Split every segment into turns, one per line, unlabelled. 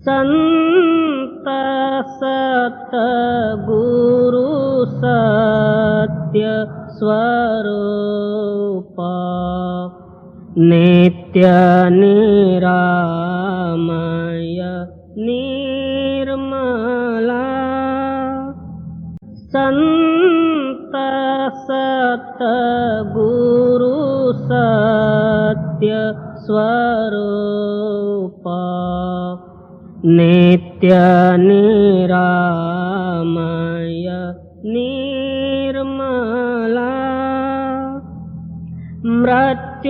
संत सतगुरु सत्य स्वरूप नित्य निरामय निर्मला संत सतगुरु सत्य स्वरूप नित्य निरामय निर्मला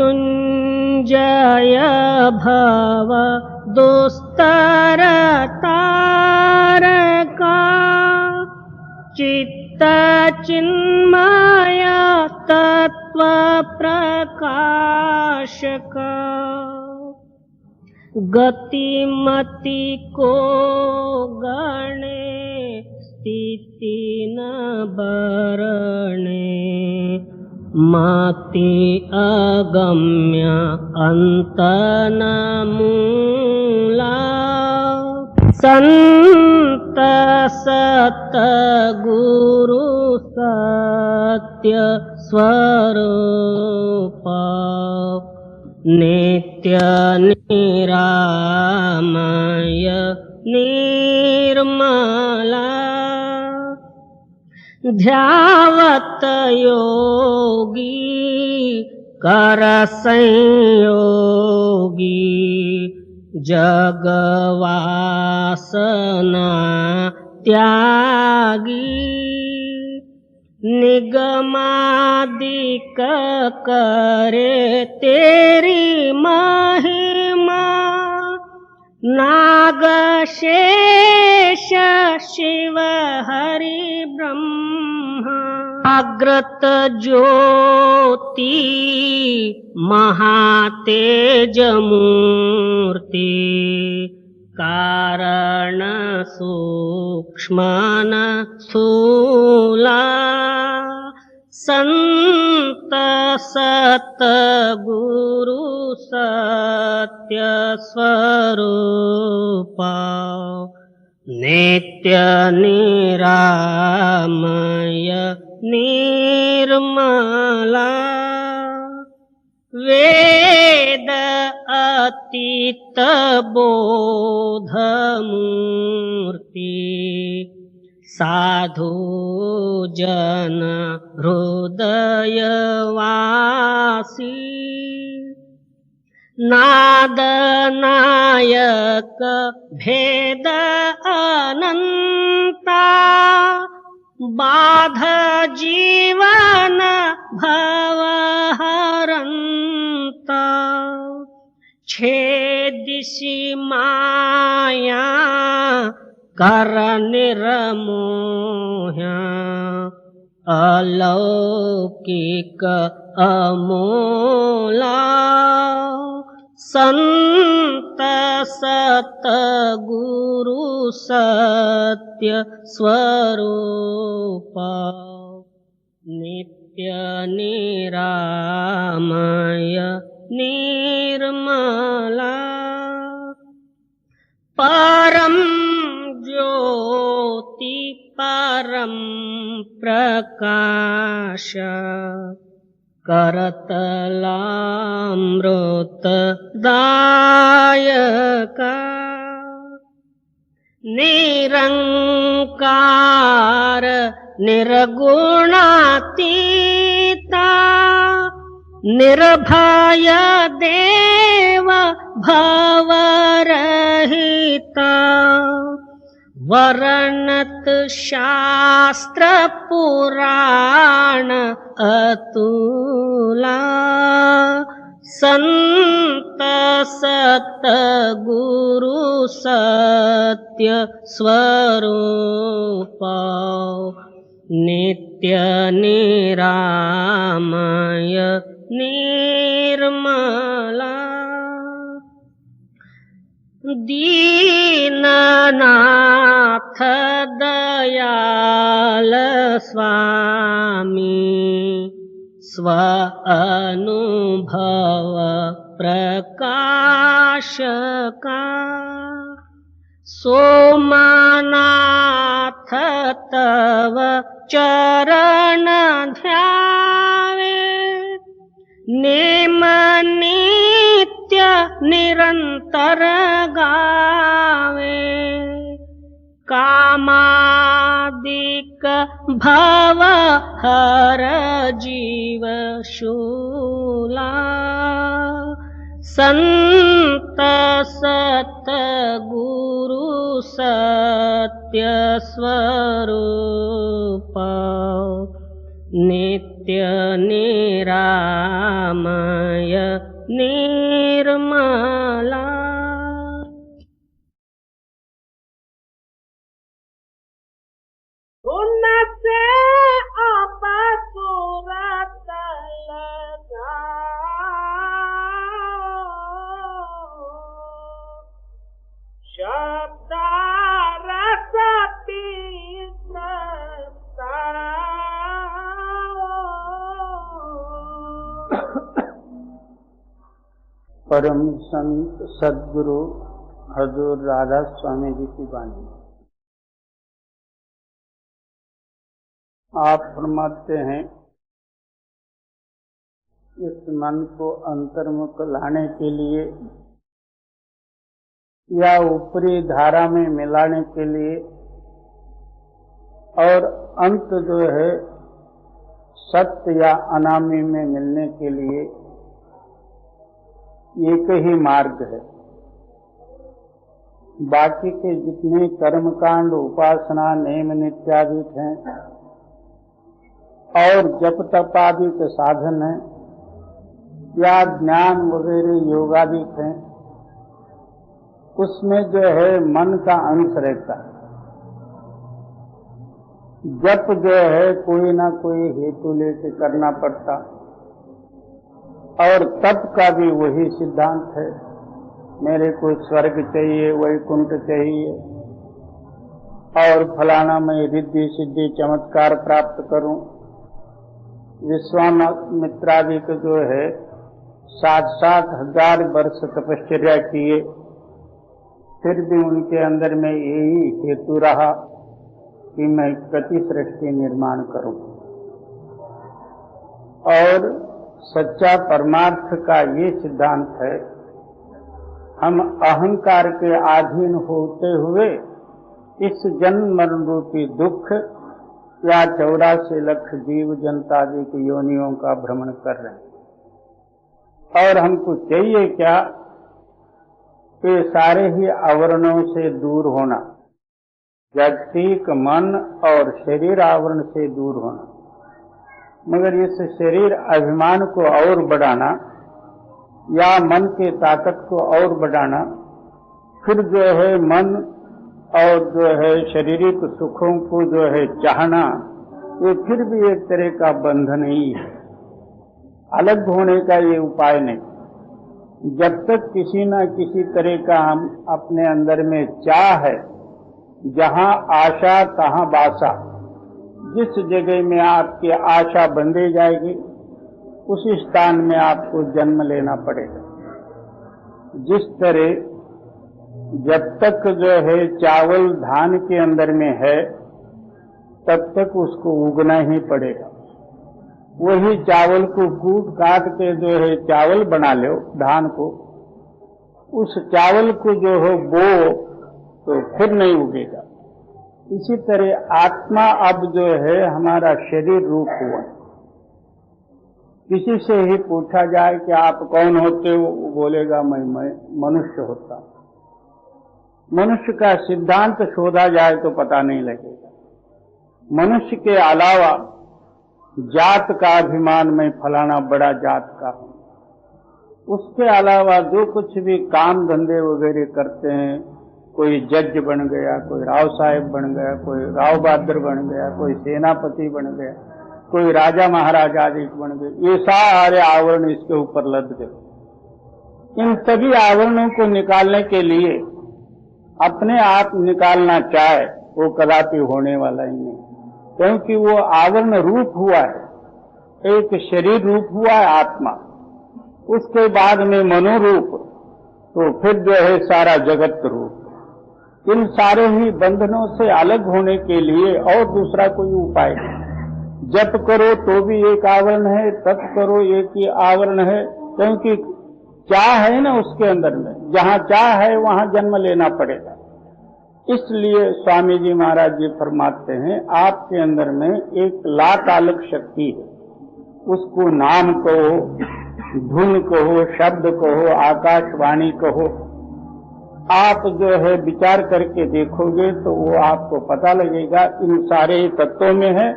मृत्युंजय भव दुस्तर तारका चित्त चिन्मय तत्व प्रकाशका गतिमति को गणे स्थिति न बरणे मति अगम्य अंत न मूला संत सतगुरु सत्य स्वरूप नित्य निरामय निर्मला ध्यावत योगी कर संयोगी जगवासना त्यागी निगमादिक करे तेरी महिमा नाग शेष शिव हरि ब्रह्मा अग्रत ज्योति महातेज मूर्ति कारण सूक्ष्मन स्थूला संत सतगुरु सत्य स्वरूप नित्य निरामय निर्मला वेद अतीत बोध मूर्ति साधु जन हृदय वासी नाद नायक भेद अनंता बाध जीवन भव हरंता छेदिसि माया कर निर्मोह्या अलौकिक अमोला संत सतगुरु सत्य स्वरूप नित्य निरामय निर्मला परम ज्योति परम प्रकाश करतलामृत दायका निरंकार निर्गुणातीता निर्भय देव भवरहिता वर्णत शास्त्र पुराण अतुला संत सतगुरु सत्य स्वरूप नित्य निरामय निर्मला दीननाथ दयाल स्वामी स्व अनुभव प्रकाश का सोमनाथ तव चरण ध्यावे नेम नित्य निरंतर गावे कामादिक भव हर जीव शूला संत सत गुरु सत्य स्वरूप नित्य निरामय निर्मला। उनसे अपसुरत लगा शब्द रस पीसता
परम संत सद्गुरु हजूर राधा स्वामी जी की वाणी। आप फरमाते हैं, इस मन को अंतर्मुख लाने के लिए या ऊपरी धारा में मिलाने के लिए और अंत जो है सत्य या अनामी में मिलने के लिए एक ही मार्ग है। बाकी के जितने कर्मकांड, उपासना, नेम नित्यादिक हैं और जप तप आदि के साधन हैं या ज्ञान वगैरह योगादिक हैं, उसमें जो है मन का अंश रहता है। जप जो है कोई ना कोई हेतु लेके करना पड़ता और तप का भी वही सिद्धांत है, मेरे को स्वर्ग चाहिए, वैकुंठ चाहिए और फलाना मैं रिद्धि सिद्धि चमत्कार प्राप्त करूं। विश्वामित्रादि को जो है 7,000 वर्ष तपश्चर्या किए, फिर भी उनके अंदर में यही हेतु रहा कि मैं प्रति सृष्टि निर्माण करूं। और सच्चा परमार्थ का ये सिद्धांत है, हम अहंकार के अधीन होते हुए इस जन्म मरण रूपी दुख या 84 लाख जीव जनतादि की योनियों का भ्रमण कर रहे हैं। और हमको चाहिए क्या कि सारे ही आवरणों से दूर होना, जागतिक मन और शरीर आवरण से दूर होना। मगर इस शरीर अभिमान को और बढ़ाना या मन की ताकत को और बढ़ाना, फिर जो है मन और जो है शारीरिक सुखों को जो है चाहना, ये फिर भी एक तरह का बंधन ही है, अलग होने का ये उपाय नहीं। जब तक किसी न किसी तरह का हम अपने अंदर में चाह है, जहां आशा तहां बासा, जिस जगह में आपकी आशा बंधी जाएगी उस स्थान में आपको जन्म लेना पड़ेगा। जिस तरह जब तक जो है चावल धान के अंदर में है तब तक उसको उगना ही पड़ेगा। वही चावल को कूट काट के जो है चावल बना लो धान को, उस चावल को जो हो बो तो फिर नहीं उगेगा। इसी तरह आत्मा अब जो है हमारा शरीर रूप हुआ। किसी से ही पूछा जाए कि आप कौन होते हो, वो बोलेगा मैं मनुष्य होता। मनुष्य का सिद्धांत शोधा जाए तो पता नहीं लगेगा। मनुष्य के अलावा जात का अभिमान में फलाना बड़ा जात का हूं, उसके अलावा जो कुछ भी काम धंधे वगैरह करते हैं, कोई जज बन गया, कोई राव साहेब बन गया, कोई राव बहादुर बन गया, कोई सेनापति बन गया, कोई राजा महाराजा आदि बन गए, ये सारे आवरण इसके ऊपर लद गए। इन सभी आवरणों को निकालने के लिए अपने आप निकालना चाहे वो कदापि होने वाला ही नहीं, क्योंकि वो आवरण रूप हुआ है, एक शरीर रूप हुआ है आत्मा, उसके बाद में मनोरूप, तो फिर जो है सारा जगत रूप। इन सारे ही बंधनों से अलग होने के लिए और दूसरा कोई उपाय नहीं। जप करो तो भी एक आवरण है, तप करो एक ही आवरण है, क्योंकि चाह है ना उसके अंदर में, जहां चाह है वहां जन्म लेना पड़ेगा। इसलिए स्वामी जी महाराज जी फरमाते हैं आपके अंदर में एक लातालक शक्ति है, उसको नाम कहो, धुन कहो, शब्द कहो, आकाशवाणी कहो। आप जो है विचार करके देखोगे तो वो आपको पता लगेगा इन सारे तत्वों में है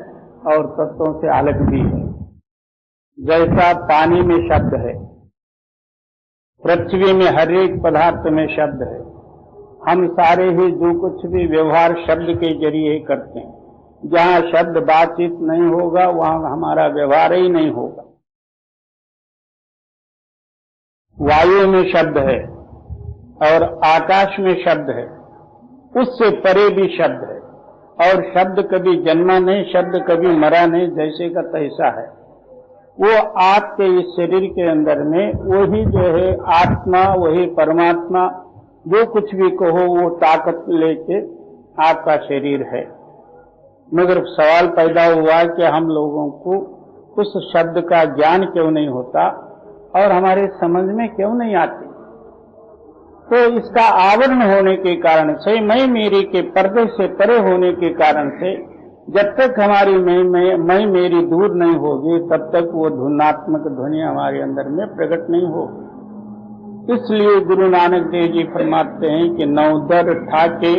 और तत्वों से अलग भी है। जैसा पानी में शब्द है, पृथ्वी में हर एक पदार्थ में शब्द है, हम सारे ही जो कुछ भी व्यवहार शब्द के जरिए ही करते हैं। जहां शब्द बातचीत नहीं होगा वहां हमारा व्यवहार ही नहीं होगा। वायु में शब्द है और आकाश में शब्द है, उससे परे भी शब्द है, और शब्द कभी जन्मा नहीं, शब्द कभी मरा नहीं, जैसे का तैसा है। वो आपके इस शरीर के अंदर में वही जो है आत्मा, वही परमात्मा, जो कुछ भी कहो वो ताकत लेके आपका शरीर है। मगर सवाल पैदा हुआ कि हम लोगों को उस शब्द का ज्ञान क्यों नहीं होता और हमारे समझ में क्यों नहीं आती। तो इसका आवरण होने के कारण से, मैं मेरी के पर्दे से परे होने के कारण से, जब तक हमारी मैं मेरी दूर नहीं होगी तब तक वो धुनात्मक ध्वनि हमारे अंदर में प्रकट नहीं होगी। इसलिए गुरु नानक देव जी फरमाते हैं कि नौदर ठाके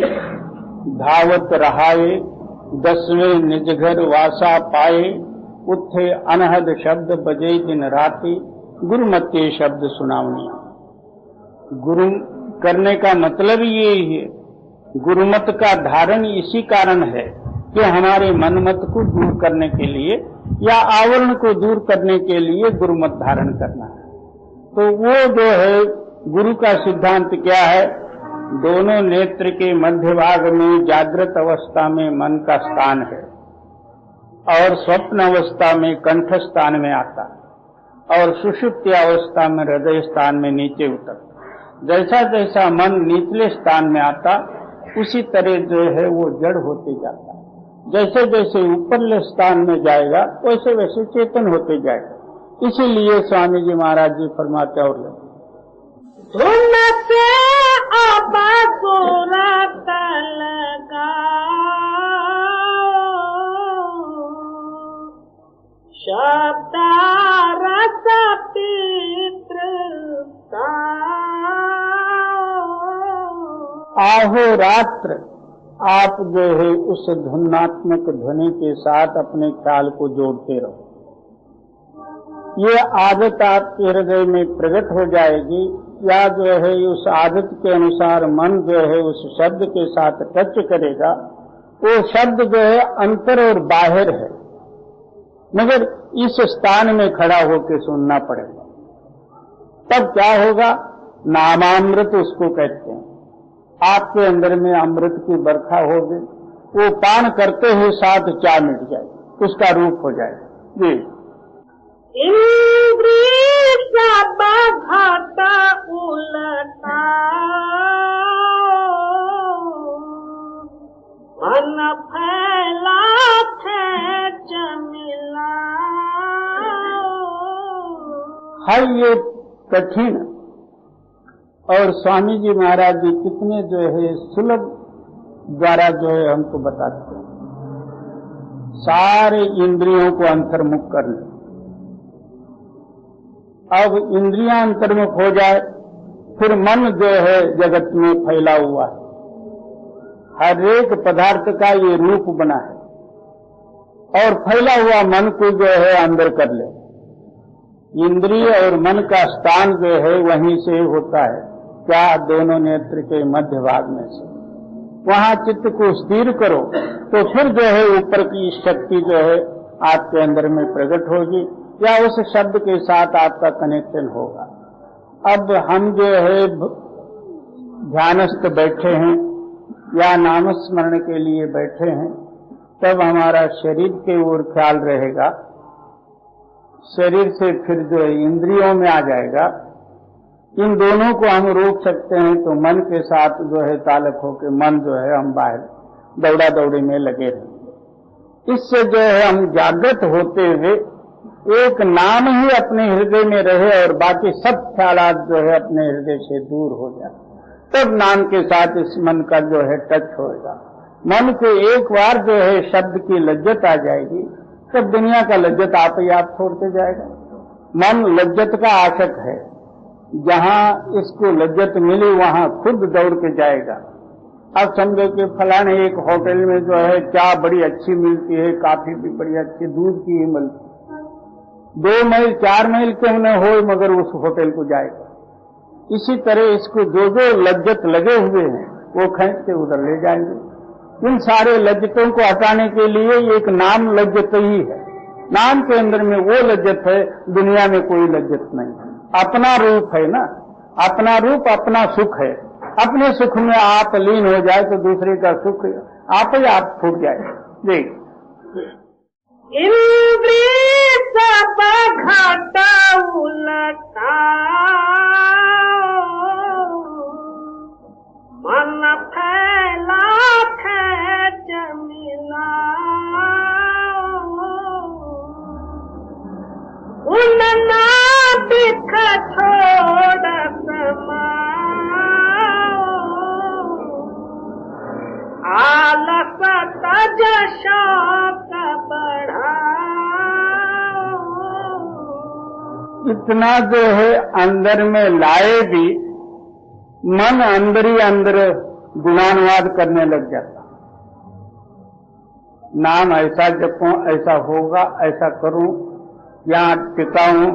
धावत रहाए, 10वें निज घर वासा पाए, उठे अनहद शब्द बजे दिन राति, गुरुमते शब्द सुनावनिया। गुरु करने का मतलब यही है, गुरुमत का धारण इसी कारण है कि हमारे मनमत को दूर करने के लिए या आवरण को दूर करने के लिए गुरुमत धारण करना है। तो वो जो है गुरु का सिद्धांत क्या है, दोनों नेत्र के मध्य भाग में जागृत अवस्था में मन का स्थान है और स्वप्न अवस्था में कंठ स्थान में आता है और सुषुप्ति अवस्था में हृदय स्थान में नीचे उतरता। जैसा जैसा मन निचले स्थान में आता उसी तरह जो है वो जड़ होते जाता है। जैसे जैसे ऊपरले स्थान में जाएगा वैसे वैसे चेतन होते जाएगा। इसीलिए स्वामी जी महाराज जी फरमाते और
धुन से अब सूरत लगाओ, शब्द रस पितृता।
आहो रात्र आप जो है उस धुनात्मक ध्वनि के साथ अपने ख्याल को जोड़ते रहो। ये आदत आपके हृदय में प्रकट हो जाएगी, या जो है उस आदत के अनुसार मन जो है उस शब्द के साथ टच करेगा। वो शब्द जो है अंतर और बाहर है, मगर इस स्थान में खड़ा होकर सुनना पड़ेगा। तब क्या होगा, नामामृत उसको कहते हैं। आपके अंदर में अमृत की बरखा होगी, वो पान करते हुए साथ चाय मिट जाएगी, उसका रूप हो जाएगा। जी
इंद्रिय सब घाटा उलटा, मन फैला थे जमिला।
है ये कठिन, और स्वामी जी महाराज जी कितने जो है सुलभ द्वारा जो है हमको बताते हैं। सारे इंद्रियों को अंतर्मुख कर ले। अब इंद्रियां अंतर्मुख हो जाए फिर मन जो है जगत में फैला हुआ है, हर एक पदार्थ का ये रूप बना है, और फैला हुआ मन को जो है अंदर कर ले। इंद्रिय और मन का स्थान जो है वहीं से होता है, क्या दोनों नेत्र के मध्य भाग में से। वहां चित्त को स्थिर करो तो फिर जो है ऊपर की शक्ति जो है आपके अंदर में प्रकट होगी, या उस शब्द के साथ आपका कनेक्शन होगा। अब हम जो है ध्यानस्थ बैठे हैं या नामस्मरण के लिए बैठे हैं, तब हमारा शरीर के ओर ख्याल रहेगा, शरीर से फिर जो है इंद्रियों में आ जाएगा, इन दोनों को हम रोक सकते हैं तो मन के साथ जो है ताल्लुक होकर मन जो है हम बाहर दौड़ा दौड़ी में लगे रहेंगे। इससे जो है हम जागृत होते हुए एक नाम ही अपने हृदय में रहे और बाकी सब ख्यालात जो है अपने हृदय से दूर हो जाए, तब नाम के साथ इस मन का जो है टच होएगा। मन को एक बार जो है शब्द की लज्जत आ जाएगी, तब दुनिया का लज्जत आप ही आप छोड़ते जाएगा। मन लज्जत का आशक है, जहां इसको लज्जत मिली वहां खुद दौड़ के जाएगा। अब समझो कि फलाने एक होटल में जो है चाय बड़ी अच्छी मिलती है, कॉफी भी बड़ी अच्छी, दूध की ही मिलती, 2 मील 4 मील क्यों न हो मगर उस होटल को जाएगा। इसी तरह इसको जो जो लज्जत लगे हुए हैं वो खींच के उधर ले जाएंगे। इन सारे लज्जतों को हटाने के लिए एक नाम लज्जत ही है। नाम के अंदर में वो लज्जत है, दुनिया में कोई लज्जत नहीं है। अपना रूप है ना, अपना रूप अपना सुख है। अपने सुख में आप लीन हो जाए तो दूसरे का सुख आप ही आप छूट जाए। देख
इंद्रिय सब घाटा उलटा, मन फैला है जमीना, उनना बिख छोड़ समा, आलस तज शौक बढ़ा।
इतना जो है अंदर में लाए भी मन अंदर ही अंदर गुणानुवाद करने लग जाता। नाम ऐसा जपूं, ऐसा होगा, ऐसा करूं, यहाँ टिकाऊं,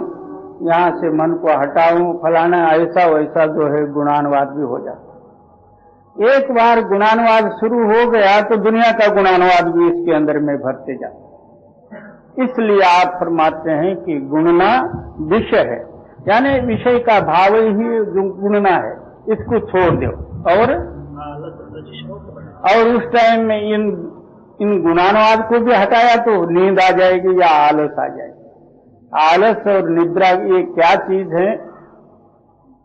यहाँ से मन को हटाऊं, फलाना ऐसा वैसा जो है गुणानुवाद भी हो जाता। एक बार गुणानुवाद शुरू हो गया तो दुनिया का गुणानुवाद भी इसके अंदर में भरते जाता। इसलिए आप फरमाते हैं कि गुणना विषय है, यानी विषय का भाव ही गुणना है, इसको छोड़ दो। और उस टाइम में इन गुणानुवाद को भी हटाया तो नींद आ जाएगी या आलस आ जाएगी। आलस और निद्रा ये क्या चीज है?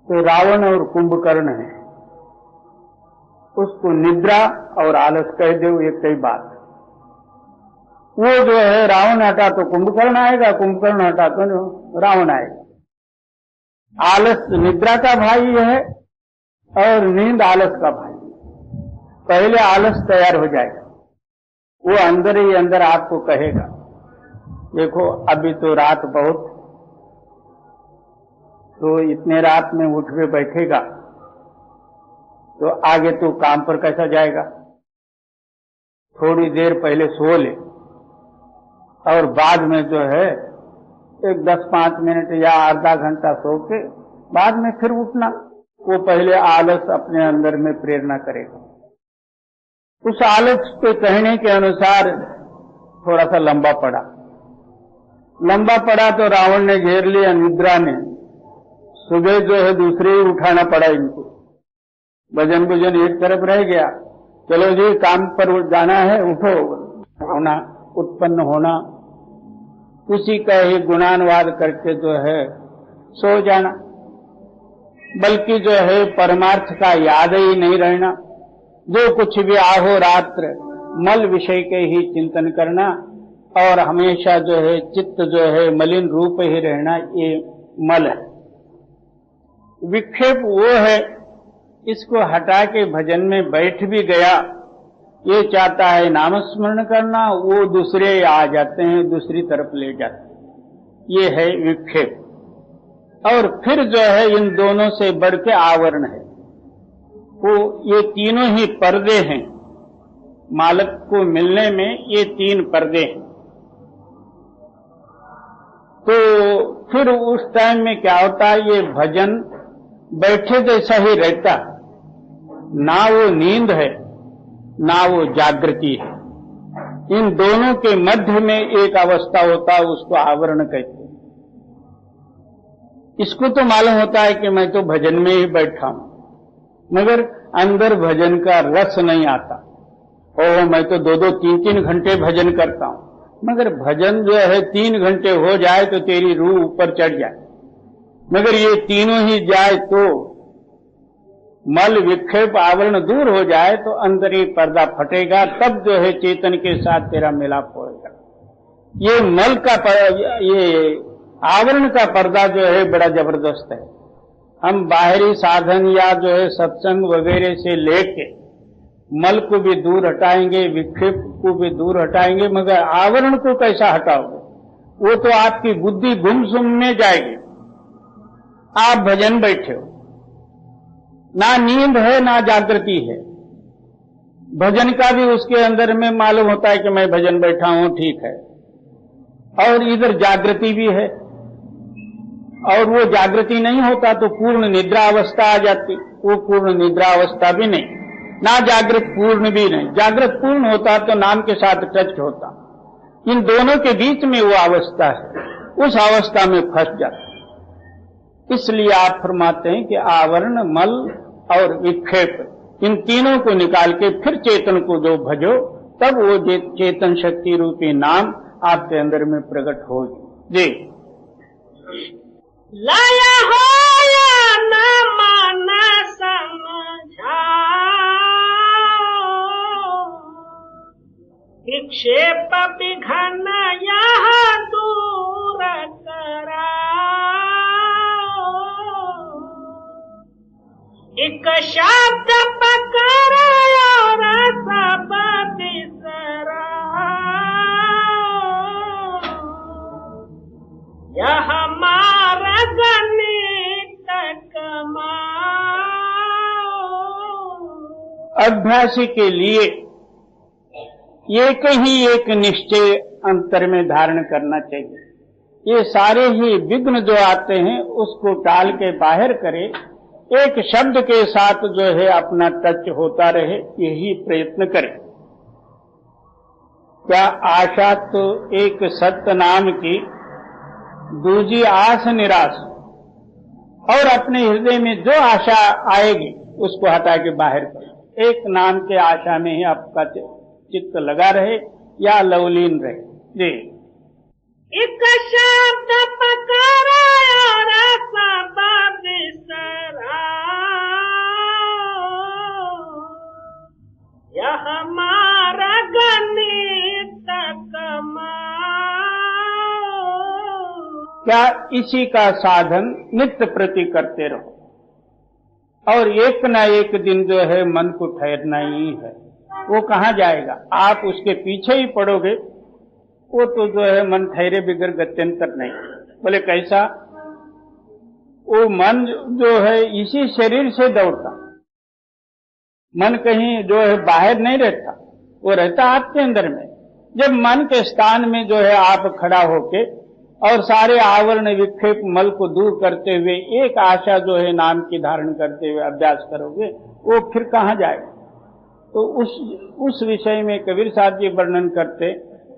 तो रावण और कुंभकर्ण है, उसको निद्रा और आलस कह दो, एक ही बात। वो जो है रावण हटा तो कुंभकर्ण आएगा, कुंभकर्ण हटा तो रावण आएगा। आलस निद्रा का भाई है और नींद आलस का भाई। पहले आलस तैयार हो जाएगा, वो अंदर ही अंदर आपको कहेगा देखो अभी तो रात बहुत, तो इतने रात में उठ के बैठेगा तो आगे तो काम पर कैसा जाएगा। थोड़ी देर पहले सो ले और बाद में जो है एक 10-5 मिनट या आधा घंटा सो के बाद में फिर उठना। वो पहले आलस अपने अंदर में प्रेरणा करेगा। उस आलस के कहने के अनुसार थोड़ा सा लंबा पड़ा तो रावण ने घेर लिया, निद्रा ने। सुबह जो है दूसरे ही उठाना पड़ा इनको। भजन भुजन एक तरफ रह गया, चलो जी काम पर जाना है, उठो। होना उत्पन्न होना, उसी का ही गुणानुवाद करके जो है सो जाना, बल्कि जो है परमार्थ का याद ही नहीं रहना। जो कुछ भी आहो रात्र मल विषय के ही चिंतन करना और हमेशा जो है चित्त जो है मलिन रूप ही रहना, ये मल है। विक्षेप वो है, इसको हटा के भजन में बैठ भी गया, ये चाहता है नामस्मरण करना, वो दूसरे आ जाते हैं, दूसरी तरफ ले जाते हैं। ये है विक्षेप। और फिर जो है इन दोनों से बढ़ के आवरण है, वो ये तीनों ही पर्दे हैं। मालिक को मिलने में ये 3 पर्दे हैं। तो फिर उस टाइम में क्या होता है, ये भजन बैठे जैसा ही रहता, ना वो नींद है ना वो जागृति है। इन दोनों के मध्य में एक अवस्था होता है, उसको आवरण कहते हैं। इसको तो मालूम होता है कि मैं तो भजन में ही बैठा हूं, मगर अंदर भजन का रस नहीं आता। ओ मैं तो 2-2, 3-3 घंटे भजन करता हूं, मगर भजन जो है 3 घंटे हो जाए तो तेरी रूह ऊपर चढ़ जाए, मगर ये तीनों ही जाए तो मल विक्षेप आवरण दूर हो जाए तो अंदर ही पर्दा फटेगा, तब जो है चेतन के साथ तेरा मिलाप होगा। ये मल का ये आवरण का पर्दा जो है बड़ा जबरदस्त है। हम बाहरी साधन या जो है सत्संग वगैरह से लेके मल को भी दूर हटाएंगे, विक्षेप को भी दूर हटाएंगे, मगर आवरण को कैसा हटाओगे? वो तो आपकी बुद्धि गुमसुम में जाएगी। आप भजन बैठे हो, ना नींद है ना जागृति है, भजन का भी उसके अंदर में मालूम होता है कि मैं भजन बैठा हूं, ठीक है, और इधर जागृति भी है, और वो जागृति नहीं होता तो पूर्ण निद्रा अवस्था आ जाती, वो पूर्ण निद्रा अवस्था भी नहीं, ना जागृत पूर्ण भी नहीं। जागृत पूर्ण होता तो नाम के साथ टच होता, इन दोनों के बीच में वो अवस्था है, उस अवस्था में फंस जाता। इसलिए आप फरमाते हैं कि आवरण, मल और विक्षेप, इन तीनों को निकाल के फिर चेतन को जो भजो, तब वो चेतन शक्ति रूपी नाम आपके अंदर में प्रकट हो जी।
लाया हो या न माना समझा, विक्षेप विघन यहाँ दूर करा, एक शब्द पकड़ा और सब बिसरा, यह हमारा गणित कमाओ।
अभ्यासी के लिए एक ही एक निश्चय अंतर में धारण करना चाहिए। ये सारे ही विघ्न जो आते हैं उसको टाल के बाहर करे, एक शब्द के साथ जो है अपना टच होता रहे, यही प्रयत्न करे। क्या आशा तो एक सत्य नाम की, दूजी आस निराश, और अपने हृदय में जो आशा आएगी उसको हटा के बाहर करो। एक नाम के आशा में ही आपका चित्त लगा रहे या लवलीन रहे जी।
एक शब्द पकड़ा और सब बिसरा, यह हमारा गणित कमाओ।
क्या इसी का साधन नित्य प्रति करते रहो, और एक न एक दिन जो है मन को ठहरना ही है। वो कहाँ जाएगा? आप उसके पीछे ही पड़ोगे, वो तो जो है मन ठहरे बिगर गत्यंतर नहीं। बोले कैसा? वो मन जो है इसी शरीर से दौड़ता, मन कहीं जो है बाहर नहीं रहता, वो रहता आपके अंदर में। जब मन के स्थान में जो है आप खड़ा होके और सारे आवरण विक्षेप मल को दूर करते हुए एक आशा जो है नाम की धारण करते हुए अभ्यास करोगे, वो फिर कहाँ जाएगा? तो उस विषय में कबीर साहब जी वर्णन करते,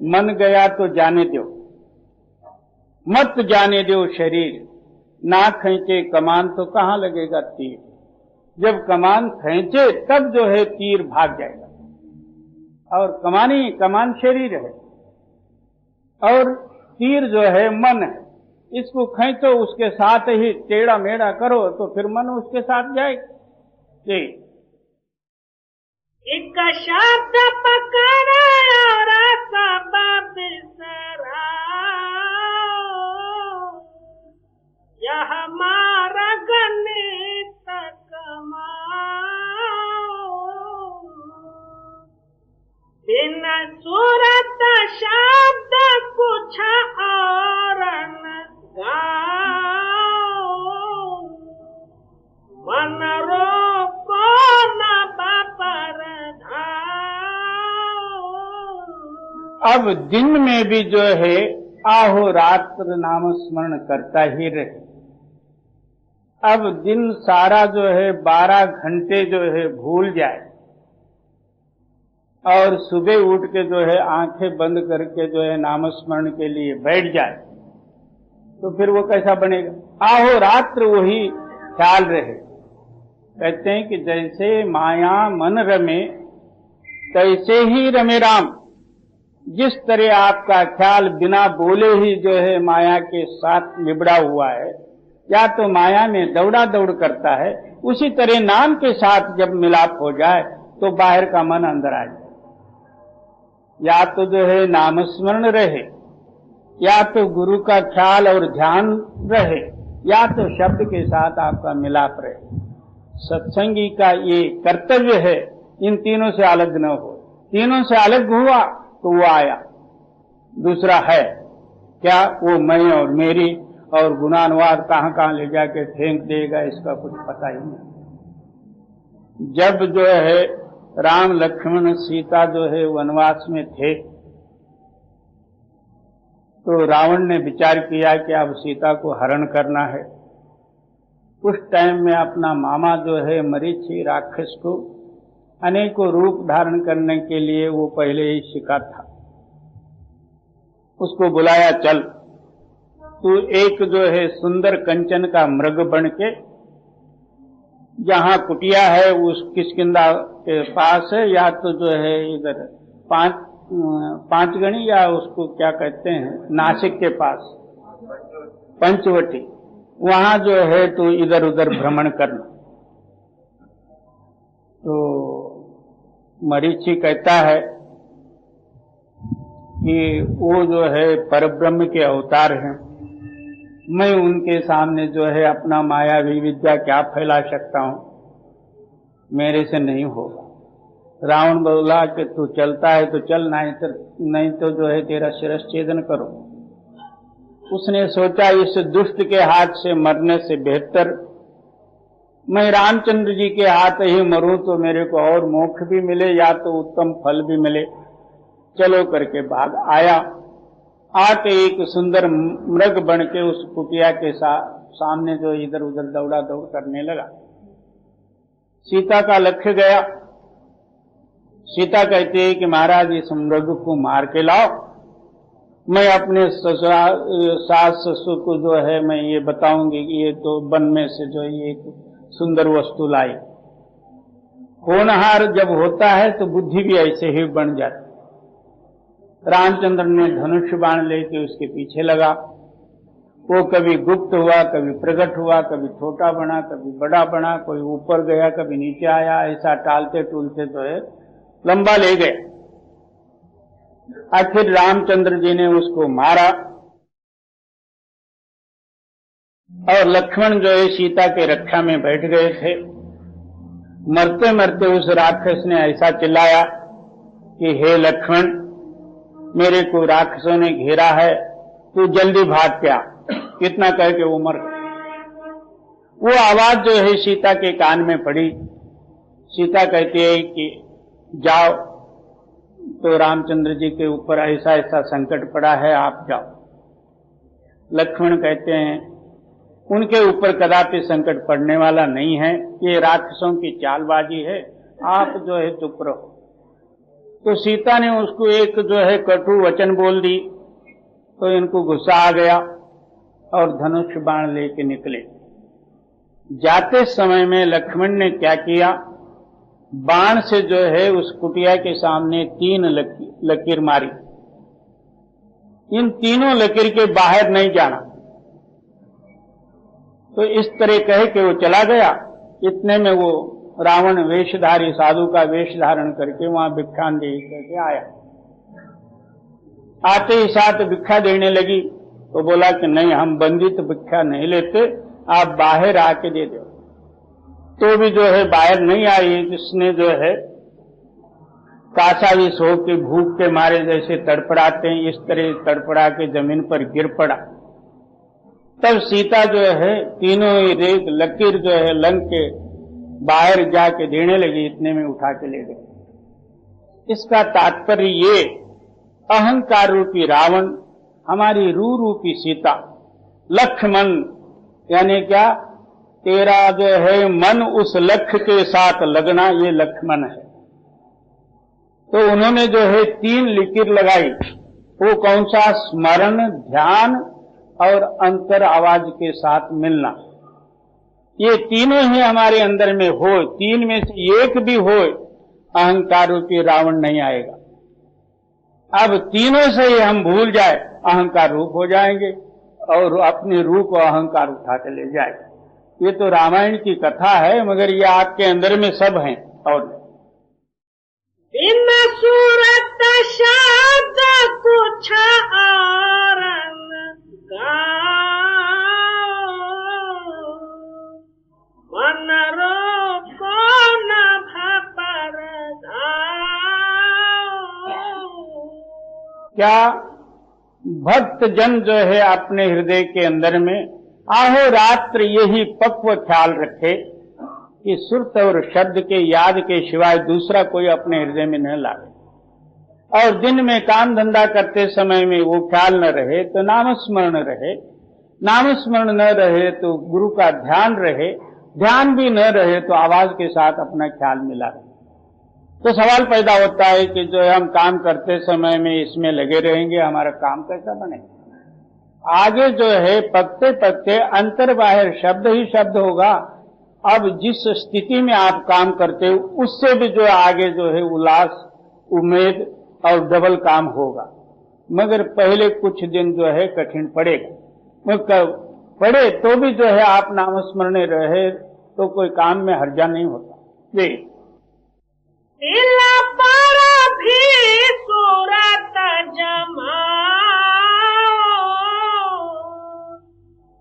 मन गया तो जाने दो, मत जाने दो शरीर, ना खींचे कमान तो कहाँ लगेगा तीर। जब कमान खींचे तब जो है तीर भाग जाएगा, और कमान शरीर है और तीर जो है मन है। इसको खींचो, उसके साथ ही टेढ़ा मेढ़ा करो तो फिर मन उसके साथ जाएगा जी।
एक शब्द पकड़ा और सब बिसरा, यह हमारा गणित कमाओ। बिन सूरत शब्द कुछ और न गाओ, मन रोको न बापर धाओ।
अब दिन में भी जो है आहो रात्र नाम स्मरण करता ही रहे। अब दिन सारा जो है 12 घंटे जो है भूल जाए और सुबह उठ के जो है आंखें बंद करके जो है नाम स्मरण के लिए बैठ जाए, तो फिर वो कैसा बनेगा? आहो रात्र वही ख्याल रहे। कहते हैं कि जैसे माया मन रमे तैसे ही रमे राम। जिस तरह आपका ख्याल बिना बोले ही जो है माया के साथ लिबड़ा हुआ है, या तो माया में दौड़ा दौड़ करता है, उसी तरह नाम के साथ जब मिलाप हो जाए तो बाहर का मन अंदर आ जाए। या तो जो है नाम स्मरण रहे, या तो गुरु का ख्याल और ध्यान रहे, या तो शब्द के साथ आपका मिलाप रहे। सत्संगी का ये कर्तव्य है, इन तीनों से अलग न हो। तीनों से अलग हुआ तो वो आया, दूसरा है क्या, वो मैं और मेरी और गुणानुवाद कहां कहां ले जाके फेंक देगा, इसका कुछ पता ही नहीं। जब जो है राम लक्ष्मण सीता जो है वनवास में थे, तो रावण ने विचार किया कि अब सीता को हरण करना है। उस टाइम में अपना मामा जो है मरीचि राक्षस को अनेकों रूप धारण करने के लिए वो पहले ही सीखा था। उसको बुलाया, चल तू एक जो है सुंदर कंचन का मृग बन के, जहां कुटिया है उस किष्किंधा के पास है, या तो जो है इधर पांच गणी, या उसको क्या कहते हैं नासिक के पास पंचवटी, वहां जो है तो इधर उधर भ्रमण करना। तो मरीचि कहता है कि वो जो है परब्रह्म के अवतार हैं, मैं उनके सामने जो है अपना मायावी विद्या क्या फैला सकता हूं, मेरे से नहीं होगा। रावण बोला कि तू चलता है तो चल, नहीं तो जो है तेरा शिरच्छेदन करो। उसने सोचा इस दुष्ट के हाथ से मरने से बेहतर मैं रामचंद्र जी के हाथ ही मरूं तो मेरे को और मोक्ष भी मिले, या तो उत्तम फल भी मिले। चलो करके भाग आया। आके एक सुंदर मृग बन के उस कुटिया के सामने जो इधर उधर दौड़ा दौड़ करने लगा। सीता का लक्ष्य गया। सीता कहती है कि महाराज इस मृग को मार के लाओ, मैं अपने सास ससुर को जो है मैं ये बताऊंगी कि ये तो वन में से जो ये सुंदर वस्तु लाई। होनहार जब होता है तो बुद्धि भी ऐसे ही बन जाती। रामचंद्र ने धनुष बाण लेके उसके पीछे लगा। वो कभी गुप्त हुआ, कभी प्रकट हुआ, कभी छोटा बना, कभी बड़ा बना, कोई ऊपर गया, कभी नीचे आया। ऐसा टालते टूलते जो है लंबा ले गए। आखिर रामचंद्र जी ने उसको मारा और लक्ष्मण जो है सीता के रक्षा में बैठ गए थे। मरते मरते उस राक्षस ने ऐसा चिल्लाया कि हे लक्ष्मण, मेरे को राक्षसों ने घेरा है, तू जल्दी भाग के आ। कितना कह के वो मर गया। वो आवाज जो है सीता के कान में पड़ी। सीता कहती है कि जाओ, तो रामचंद्र जी के ऊपर ऐसा ऐसा संकट पड़ा है, आप जाओ। लक्ष्मण कहते हैं उनके ऊपर कदापि संकट पड़ने वाला नहीं है, ये राक्षसों की चालबाजी है, आप जो है चुप रहो। तो सीता ने उसको एक जो है कटु वचन बोल दी, तो इनको गुस्सा आ गया और धनुष बाण लेके निकले। जाते समय में लक्ष्मण ने क्या किया, बाण से जो है उस कुटिया के सामने 3 लकीर मारी। इन तीनों लकीर के बाहर नहीं जाना। तो इस तरह कह के वो चला गया। इतने में वो रावण वेशधारी साधु का वेश धारण करके वहां भिक्षान दे करके आया। आते ही साथ भिक्षा देने लगी तो बोला कि नहीं, हम बंदित भिक्षा नहीं लेते, आप बाहर आके दे दो। तो भी जो है बाहर नहीं आई। जिसने जो है कासाविश हो के भूख के मारे जैसे तड़पड़ाते हैं, इस तरह तड़पड़ा के जमीन पर गिर पड़ा। तब सीता जो है तीनों रेत लकीर जो है लंग के बाहर जाके देने लगी। इतने में उठा के ले गए। इसका तात्पर्य ये, अहंकार रूपी रावण, हमारी रूह रूपी सीता, लक्ष्मण यानी क्या, तेरा जो है मन उस लक्ष्य के साथ लगना, ये लक्ष्मण है। तो उन्होंने जो है 3 लकीर लगाई। वो कौन सा, स्मरण, ध्यान और अंतर आवाज के साथ मिलना। ये तीनों ही हमारे अंदर में हो, 3 में से एक भी हो, अहंकार रूपी रावण नहीं आएगा। अब तीनों से ही हम भूल जाए, अहंकार रूप हो जाएंगे और अपनी रूह को अहंकार उठा के ले जाए। ये तो रामायण की कथा है, मगर ये आपके अंदर में सब हैं। और
बिन सूरत शब्द कुछ और मन रोको न भपर
क्या भक्त जन जो है अपने हृदय के अंदर में आहो रात्र यही पक्व ख्याल रखे कि सुरत और शब्द के याद के सिवाय दूसरा कोई अपने हृदय में न लावे, और दिन में काम धंधा करते समय में वो ख्याल न रहे तो नामस्मरण रहे, नामस्मरण न रहे तो गुरु का ध्यान रहे, ध्यान भी न रहे तो आवाज के साथ अपना ख्याल मिला रहे। तो सवाल पैदा होता है कि जो हम काम करते समय में इसमें लगे रहेंगे, हमारा काम कैसा बनेगा? आगे जो है पकते पकते अंतर बाहर शब्द ही शब्द होगा। अब जिस स्थिति में आप काम करते हो उससे भी जो आगे जो है उल्लास, उम्मीद और डबल काम होगा। मगर पहले कुछ दिन जो है कठिन पड़ेगा, पड़े तो भी जो है आप नामस्मरण रहे तो कोई काम में हर्जा नहीं होता। जी
पर भी सूरत जमाओ,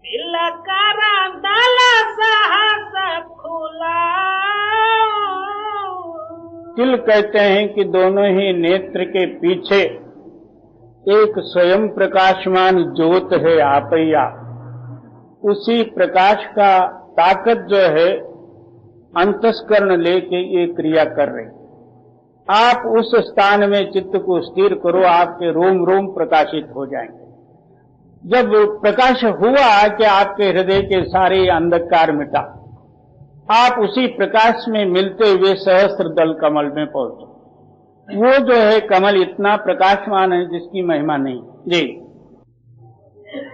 दिल कर दल सहस खुलाओ।
तिल कहते हैं कि दोनों ही नेत्र के पीछे एक स्वयं प्रकाशमान ज्योत है आपैया। उसी प्रकाश का ताकत जो है अंतस्करण लेके ये क्रिया कर रही। आप उस स्थान में चित्त को स्थिर करो, आपके रोम रोम प्रकाशित हो जाएंगे। जब प्रकाश हुआ कि आपके हृदय के सारे अंधकार मिटा, आप उसी प्रकाश में मिलते हुए सहस्त्र दल कमल में पहुंचे। वो जो है कमल इतना प्रकाशमान है जिसकी महिमा नहीं। जी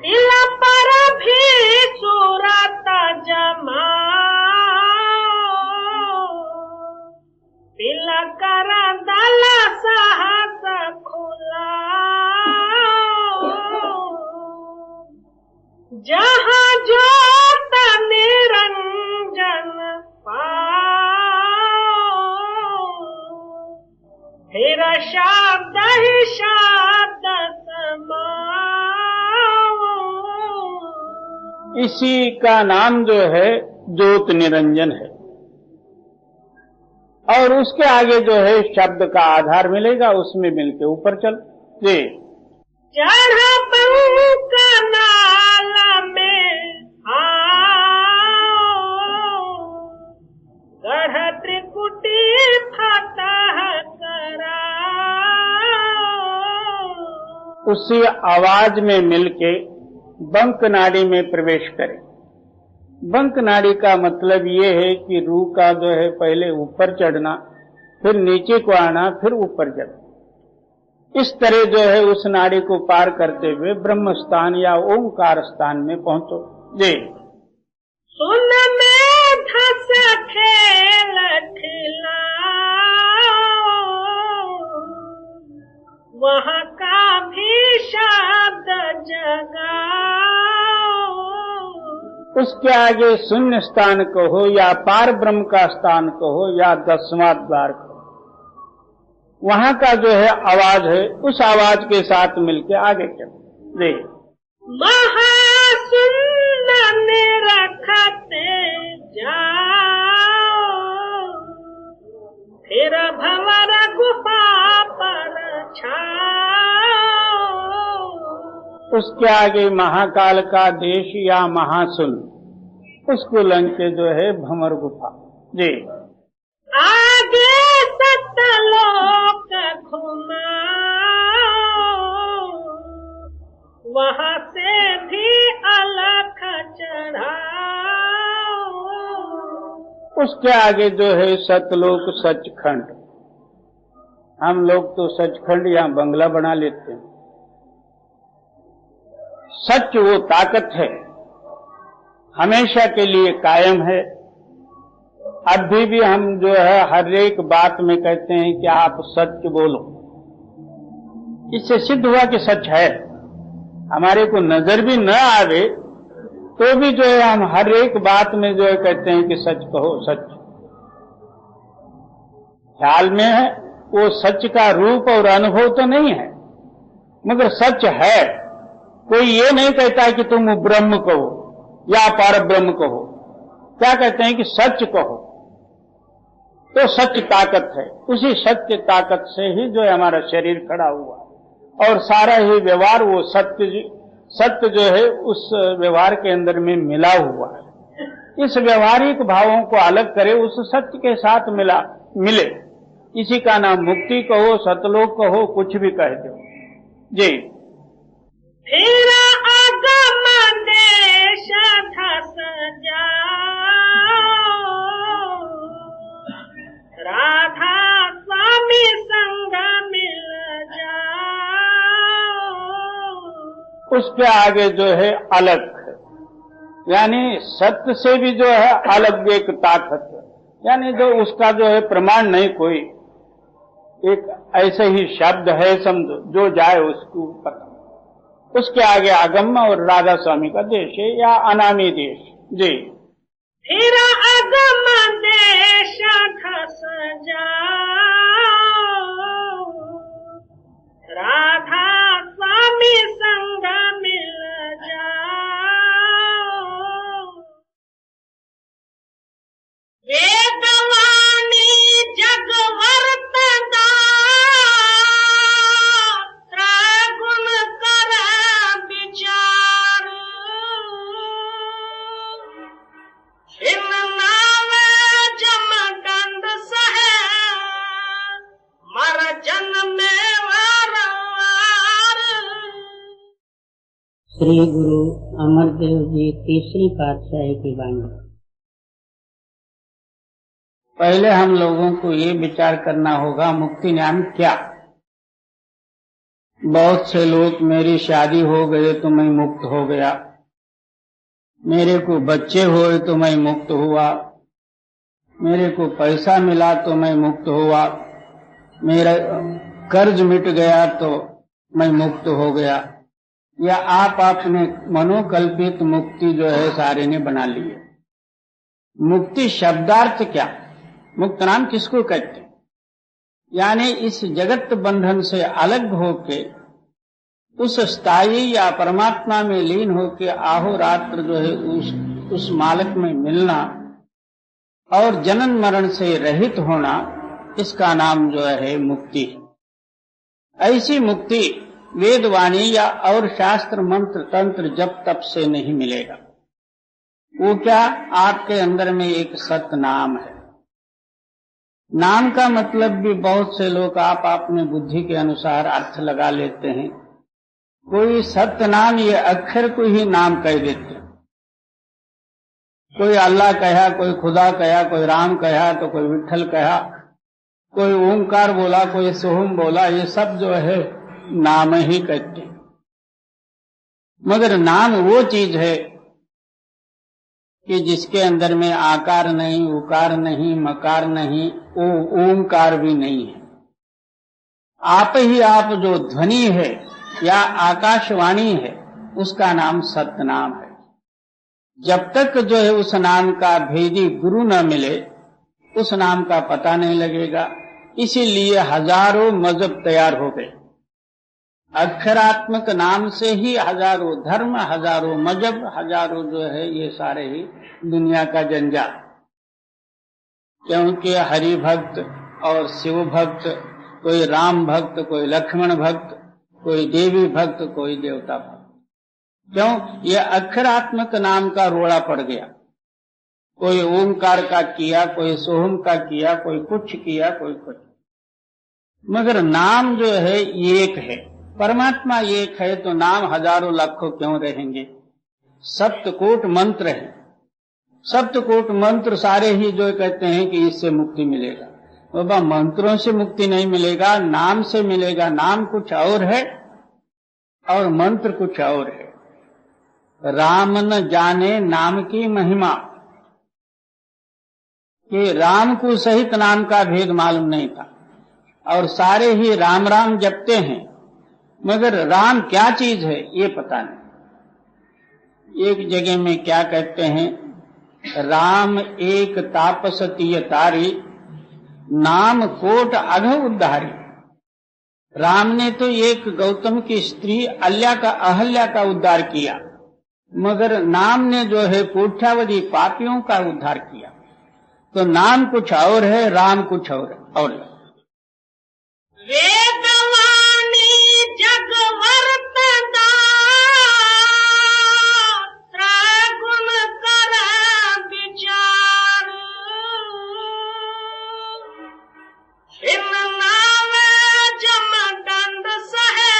दिल पर भी सूरत जमाओ, दिल कर दल सहस खुलाओ। जहाँ ज्योत निरंजन पाओ, फिर शब्द ही शब्द समाओ।
इसी का नाम जो है ज्योत निरंजन है, और उसके आगे जो है शब्द का आधार मिलेगा, उसमें मिलके ऊपर चल। जी
चढ़ का नाल में आओ, गढ़ त्रिकुटी फतह कराओ।
उसी आवाज में मिलके बंक नाड़ी में प्रवेश करें। बंक नाड़ी का मतलब ये है कि रूह का जो है पहले ऊपर चढ़ना, फिर नीचे को आना, फिर ऊपर चढ़ना। इस तरह जो है उस नाड़ी को पार करते हुए ब्रह्म स्थान या ओंकार स्थान में पहुंचो। जी
सुन में धस खेल खिलाओ, वहाँ का भी शब्द जगाओ।
उसके आगे शून्य स्थान कहो या पार ब्रह्म का स्थान कहो या 10वां द्वार कहो, वहां का जो है आवाज है, उस आवाज के साथ मिलके आगे चलो। जी
महाशून्य रखते जाओ, फिर भंवर गुफा पर छाओ।
उसके आगे महाकाल का देश या महाशून्य, उसको लंग के जो है भंवर गुफा। जी
आगे सतलोक घुमाओ, वहाँ से भी अलख चढ़ाओ।
उसके आगे जो है सतलोक सचखंड। हम लोग तो सचखंड या बंगला बना लेते हैं। सच वो ताकत है, हमेशा के लिए कायम है। अभी भी हम जो है हर एक बात में कहते हैं कि आप सच बोलो, इससे सिद्ध हुआ कि सच है। हमारे को नजर भी न आवे तो भी जो है हम हर एक बात में जो है कहते हैं कि सच कहो सच। ख्याल में है वो सच का रूप और अनुभव तो नहीं है, मगर सच है। कोई ये नहीं कहता कि तुम ब्रह्म कहो या पर ब्रह्म कहो, क्या कहते हैं कि सच कहो। तो सच ताकत है, उसी सत्य ताकत से ही जो है हमारा शरीर खड़ा हुआ और सारा ही व्यवहार वो सत्य जो है उस व्यवहार के अंदर में मिला हुआ है। इस व्यवहारिक भावों को अलग करे, उस सत्य के साथ मिले, इसी का नाम मुक्ति कहो, सतलोक कहो, कुछ भी कह दो जी।
तेरा आगम देश धस जाओ, राधा स्वामी संग मिल जाओ।
उसके आगे जो है अलग है, यानी सत्य से भी जो है अलग एक ताकत है, यानी जो उसका जो है प्रमाण नहीं कोई, एक ऐसे ही शब्द है समझो, जो जाए उसको पता। उसके आगे आगम और राधा स्वामी का देश है या अनामी देश जी।
तेरा आगम देश धस जाओ, राधा स्वामी संग मिल जाओ। वेदवाणी जग वर्तना, त्रैगुण कर विचार। छिन नावे जमदंड सहे, मर जन्मे वार वार।
श्री गुरु अमरदेव जी तीसरी पातशाही की वाणी।
पहले हम लोगों को ये विचार करना होगा मुक्ति नाम क्या। बहुत से लोग मेरी शादी हो गए तो मैं मुक्त हो गया, मेरे को बच्चे हुए तो मैं मुक्त हुआ, मेरे को पैसा मिला तो मैं मुक्त हुआ, मेरा कर्ज मिट गया तो मैं मुक्त हो गया, या आप अपने मनोकल्पित मुक्ति जो है सारे ने बना ली है। मुक्ति शब्दार्थ क्या, मुक्त नाम किसको कहते हैं? यानी इस जगत बंधन से अलग होके उस स्थायी या परमात्मा में लीन होके आहोरात्र जो है उस मालिक में मिलना और जनन मरण से रहित होना, इसका नाम जो है मुक्ति। ऐसी मुक्ति वेदवाणी या और शास्त्र मंत्र तंत्र जप तप से नहीं मिलेगा। वो क्या, आपके अंदर में एक सत्य नाम है। नाम का मतलब भी बहुत से लोग आप अपने बुद्धि के अनुसार अर्थ लगा लेते हैं। कोई सत्य नाम ये अक्षर को ही नाम कह देते, कोई अल्लाह कहा, कोई खुदा कहा, कोई राम कहा तो कोई विठल कहा, कोई ओंकार बोला, कोई सोहम बोला, ये सब जो है नाम ही कहते हैं। मगर नाम वो चीज है कि जिसके अंदर में आकार नहीं, उकार नहीं, मकार नहीं, ओंकार भी नहीं है। आप ही आप जो ध्वनि है या आकाशवाणी है, उसका नाम सत्य नाम है। जब तक जो है उस नाम का भेदी गुरु न मिले, उस नाम का पता नहीं लगेगा। इसीलिए हजारों मजहब तैयार हो गए। अक्षरात्मक नाम से ही हजारों धर्म, हजारों मजहब, हजारों जो है ये सारे ही दुनिया का जंजाल। क्योंकि हरि भक्त और शिव भक्त, कोई राम भक्त, कोई लक्ष्मण भक्त, कोई देवी भक्त, कोई देवता भक्त। क्यों? ये अक्षरात्मक नाम का रोड़ा पड़ गया। कोई ओंकार का किया, कोई सोहम का किया, कोई कुछ किया, कोई कुछ। मगर नाम जो है एक है, परमात्मा एक है, तो नाम हजारों लाखों क्यों रहेंगे? सप्तकोट मंत्र है, सप्तकोट मंत्र सारे ही जो कहते हैं कि इससे मुक्ति मिलेगा। बाबा मंत्रों से मुक्ति नहीं मिलेगा, नाम से मिलेगा। नाम कुछ और है और मंत्र कुछ और है। राम न जाने नाम की महिमा, कि राम को सहित नाम का भेद मालूम नहीं था और सारे ही राम राम जपते हैं, मगर राम क्या चीज है ये पता नहीं। एक जगह में क्या कहते हैं, राम एक तापस तिय तारी, नाम कोट अघ उद्धारी। राम ने तो एक गौतम की स्त्री अहल्या का उद्धार किया, मगर नाम ने जो है कोट्यावधि पापियों का उद्धार किया। तो नाम कुछ और है, राम कुछ और है।
वेदवाणी जगवर्तदा त्रैगुण कर विचार, छिन नावे जमदंड सहे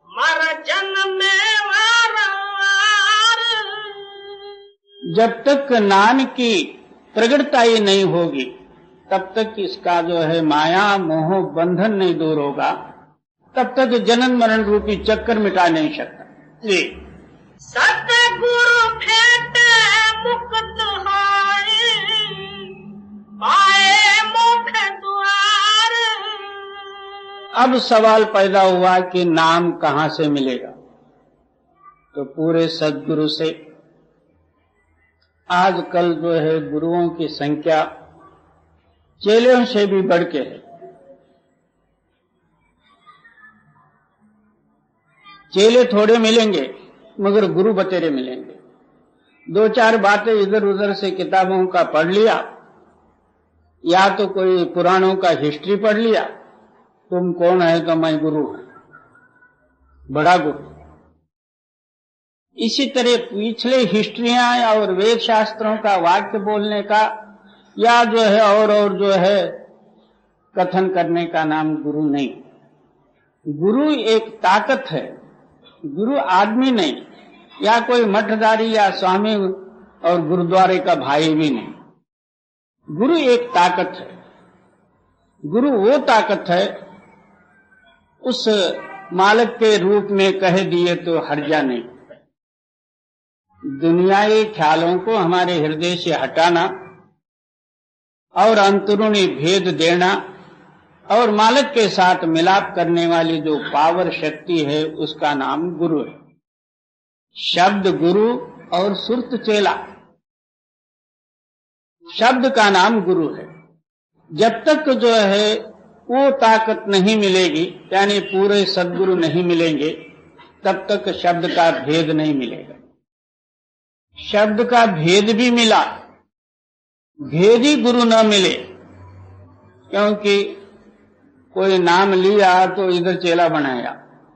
मर जन्मे वारंवार।
जब तक नाम की प्रगटता ही नहीं होगी तब तक इसका जो है माया मोह बंधन नहीं दूर होगा, तब तक जनन मरण रूपी चक्कर मिटा नहीं सकता। जी
सतगुरु फेटे मुक्त होए पाए मुख द्वार।
अब सवाल पैदा हुआ कि नाम कहाँ से मिलेगा, तो पूरे सद्गुरु से। आजकल जो है गुरुओं की संख्या चेलों से भी बढ़ के है। चेले थोड़े मिलेंगे मगर गुरु बतेरे मिलेंगे। दो चार बातें इधर उधर से किताबों का पढ़ लिया, या तो कोई पुराणों का हिस्ट्री पढ़ लिया, तुम कौन है तो मैं गुरु हूं, बड़ा गुरु। इसी तरह पिछले हिस्ट्रियां और वेद शास्त्रों का वाक्य बोलने का या जो है और जो है कथन करने का नाम गुरु नहीं। गुरु एक ताकत है, गुरु आदमी नहीं, या कोई मठदारी या स्वामी और गुरुद्वारे का भाई भी नहीं। गुरु एक ताकत है। गुरु वो ताकत है, उस मालिक के रूप में कह दिए तो हर्जा नहीं। दुनियाई ख्यालों को हमारे हृदय से हटाना और अंतरूणी भेद देना और मालिक के साथ मिलाप करने वाली जो पावर शक्ति है उसका नाम गुरु है। शब्द गुरु और सुरत चेला, शब्द का नाम गुरु है। जब तक जो है वो ताकत नहीं मिलेगी, यानी पूरे सद्गुरु नहीं मिलेंगे, तब तक शब्द का भेद नहीं मिलेगा। शब्द का भेद भी मिला, भेदी गुरु न मिले, क्योंकि कोई नाम लिया तो इधर चेला बनाया,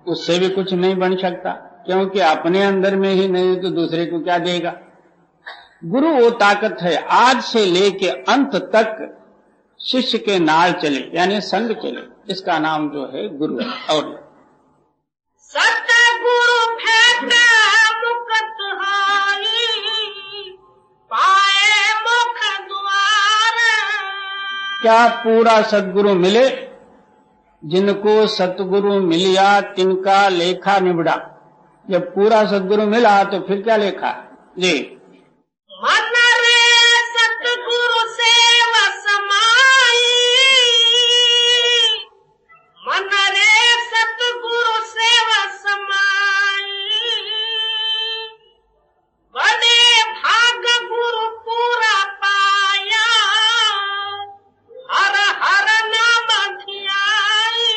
उससे भी कुछ नहीं बन सकता, क्योंकि अपने अंदर में ही नहीं तो दूसरे को क्या देगा। गुरु वो ताकत है, आज से लेके अंत तक शिष्य के नाल चले, यानी संग चले, इसका नाम जो है गुरु है। और
सतगुरु फेटे मुक्त होई पाए मुख द्वार।
क्या पूरा सद्गुरु मिले? जिनको सतगुरु मिलिया तिनका लेखा निबड़ा। जब पूरा सद्गुरु मिला तो फिर क्या लेखा जी।
मन रे सतगुरु सेव समाई, मन रे सतगुरु सेव समाई, बड़े भाग गुरु पूरा पाया, हर हर नाम धियाई।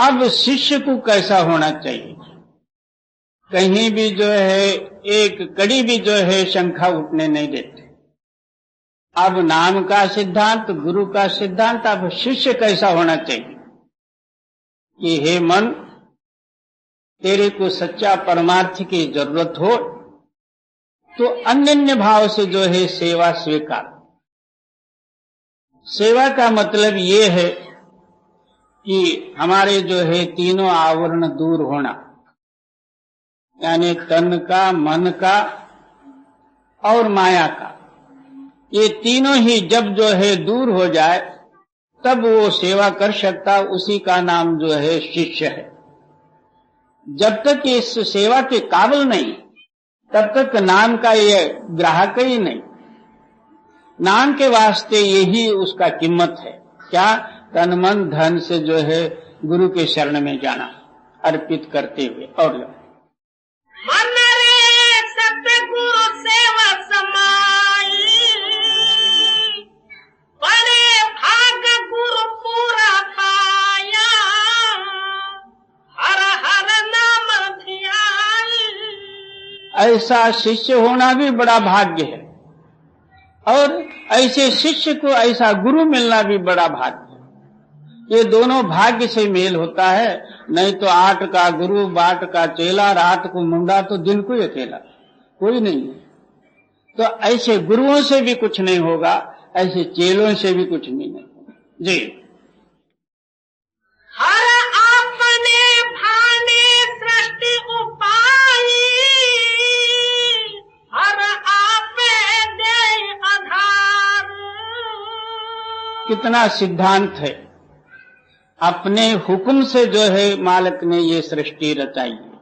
अब शिष्य को कैसा होना चाहिए? कहीं भी जो है एक कड़ी भी जो है शंका उठने नहीं देते। अब नाम का सिद्धांत, गुरु का सिद्धांत, अब शिष्य कैसा होना चाहिए कि हे मन, तेरे को सच्चा परमार्थ की जरूरत हो तो अन्य भाव से जो है सेवा स्वीकार। सेवा का मतलब ये है कि हमारे जो है तीनों आवरण दूर होना, यानी तन का, मन का और माया का। ये तीनों ही जब जो है दूर हो जाए तब वो सेवा कर सकता, उसी का नाम जो है शिष्य है। जब तक इस सेवा के काबिल नहीं तब तक नाम का ये ग्राहक ही नहीं। नाम के वास्ते यही उसका कीमत है। क्या? तन मन धन से जो है गुरु के शरण में जाना अर्पित करते हुए। और
मन रे सतगुरु सेवा समाई, बड़े भाग गुरु पूरा पाया, हर हर नाम ध्याई।
ऐसा शिष्य होना भी बड़ा भाग्य है, और ऐसे शिष्य को ऐसा गुरु मिलना भी बड़ा भाग्य है। ये दोनों भाग्य से मेल होता है। नहीं तो 8 का गुरु, बाट का चेला, रात को मुंडा, तो दिन को अकेला, कोई नहीं है। तो ऐसे गुरुओं से भी कुछ नहीं होगा, ऐसे चेलों से भी कुछ नहीं होगा जी।
हर आपने भाने सृष्टि उपाई, हर आपे दे आधार।
कितना सिद्धांत है। अपने हुक्म से जो है मालिक ने ये सृष्टि रचाई है।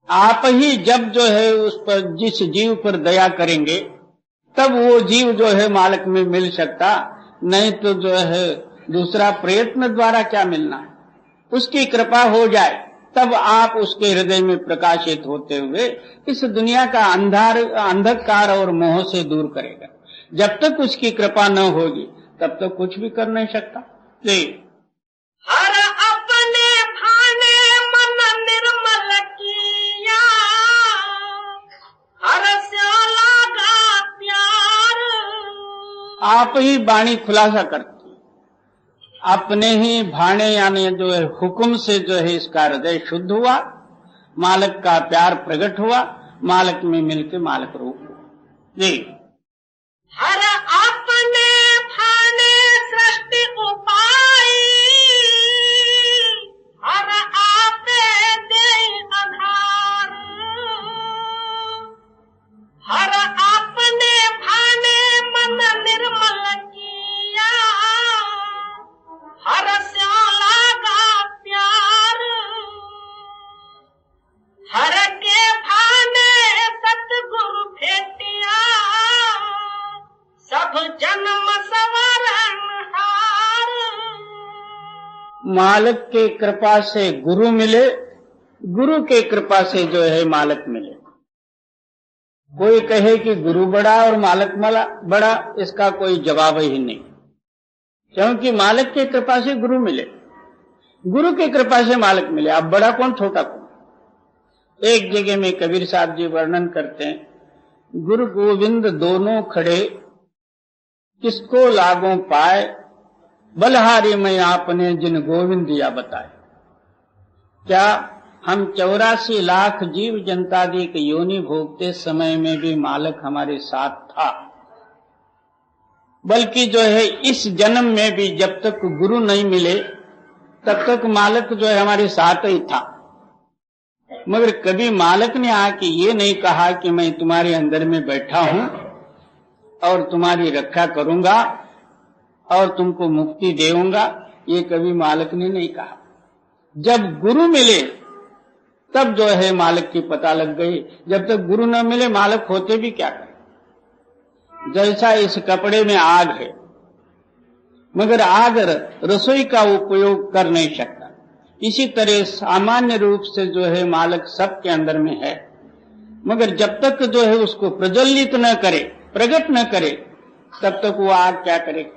आप ही जब जो है उस पर, जिस जीव पर दया करेंगे, तब वो जीव जो है मालिक में मिल सकता, नहीं तो जो है दूसरा प्रयत्न द्वारा क्या मिलना है। उसकी कृपा हो जाए तब आप उसके हृदय में प्रकाशित होते हुए इस दुनिया का अंधकार और मोह से दूर करेगा। जब तक उसकी कृपा न होगी तब तक कुछ भी कर नहीं सकता जी।
हर अपने भाने मन निर्मल किया, हर से लगा प्यार।
आप ही वाणी खुलासा करती, अपने ही भाने यानी जो है हुक्म से जो है इसका हृदय शुद्ध हुआ, मालिक का प्यार प्रकट हुआ, मालिक में मिलकर मालिक रूप हुआ जी।
हर अपने भाने सृष्टि उपाई, हर आपे दे आधार। हर अपने भाने मन निर्मल किया, हर से लगा प्यार। हर के भाने सतगुरु भेटिया, सब जन्म सवरणहार।
मालिक के कृपा से गुरु मिले, गुरु के कृपा से जो है मालिक मिले। कोई कहे कि गुरु बड़ा और मालिक बड़ा, इसका कोई जवाब ही नहीं, क्योंकि मालिक के कृपा से गुरु मिले, गुरु के कृपा से मालिक मिले। अब बड़ा कौन छोटा कौन। एक जगह में कबीर साहब जी वर्णन करते हैं, गुरु गोविंद दोनों खड़े, किसको लागों पाए, बलहारी में आपने जिन गोविंद दिया बताए। क्या हम 84 लाख जीव जनतादि के योनि भोगते समय में भी मालिक हमारे साथ था, बल्कि जो है इस जन्म में भी जब तक गुरु नहीं मिले तब तक मालिक जो है हमारे साथ ही था। मगर कभी मालिक ने आके ये नहीं कहा कि मैं तुम्हारे अंदर में बैठा हूं और तुम्हारी रक्षा करूंगा और तुमको मुक्ति देऊंगा, ये कभी मालिक ने नहीं कहा। जब गुरु मिले तब जो है मालिक की पता लग गई। जब तक गुरु न मिले मालिक होते भी क्या करें। जैसा इस कपड़े में आग है, मगर आग रसोई का उपयोग कर नहीं सकता, इसी तरह सामान्य रूप से जो है मालिक सबके अंदर में है, मगर जब तक जो है उसको प्रज्वलित न करे, प्रकट न करे, तब तक वो आग क्या करे।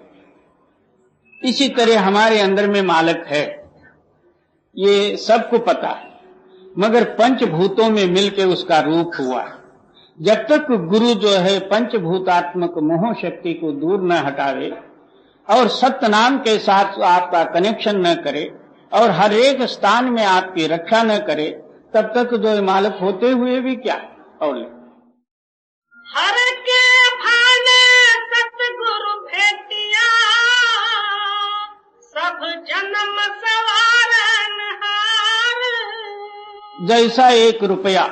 इसी तरह हमारे अंदर में मालिक है, ये सबको पता है, मगर पंचभूतों में मिलकर उसका रूप हुआ। जब तक गुरु जो है पंचभूतात्मक मोह शक्ति को दूर न हटावे और सत्य नाम के साथ आपका कनेक्शन न करे और हर एक स्थान में आपकी रक्षा न करे, तब तक जो मालिक होते हुए भी क्या। और
हर के भाने सतगुरु भेटिया, सब जन्म सवारनहार।
जैसा 1 रुपया,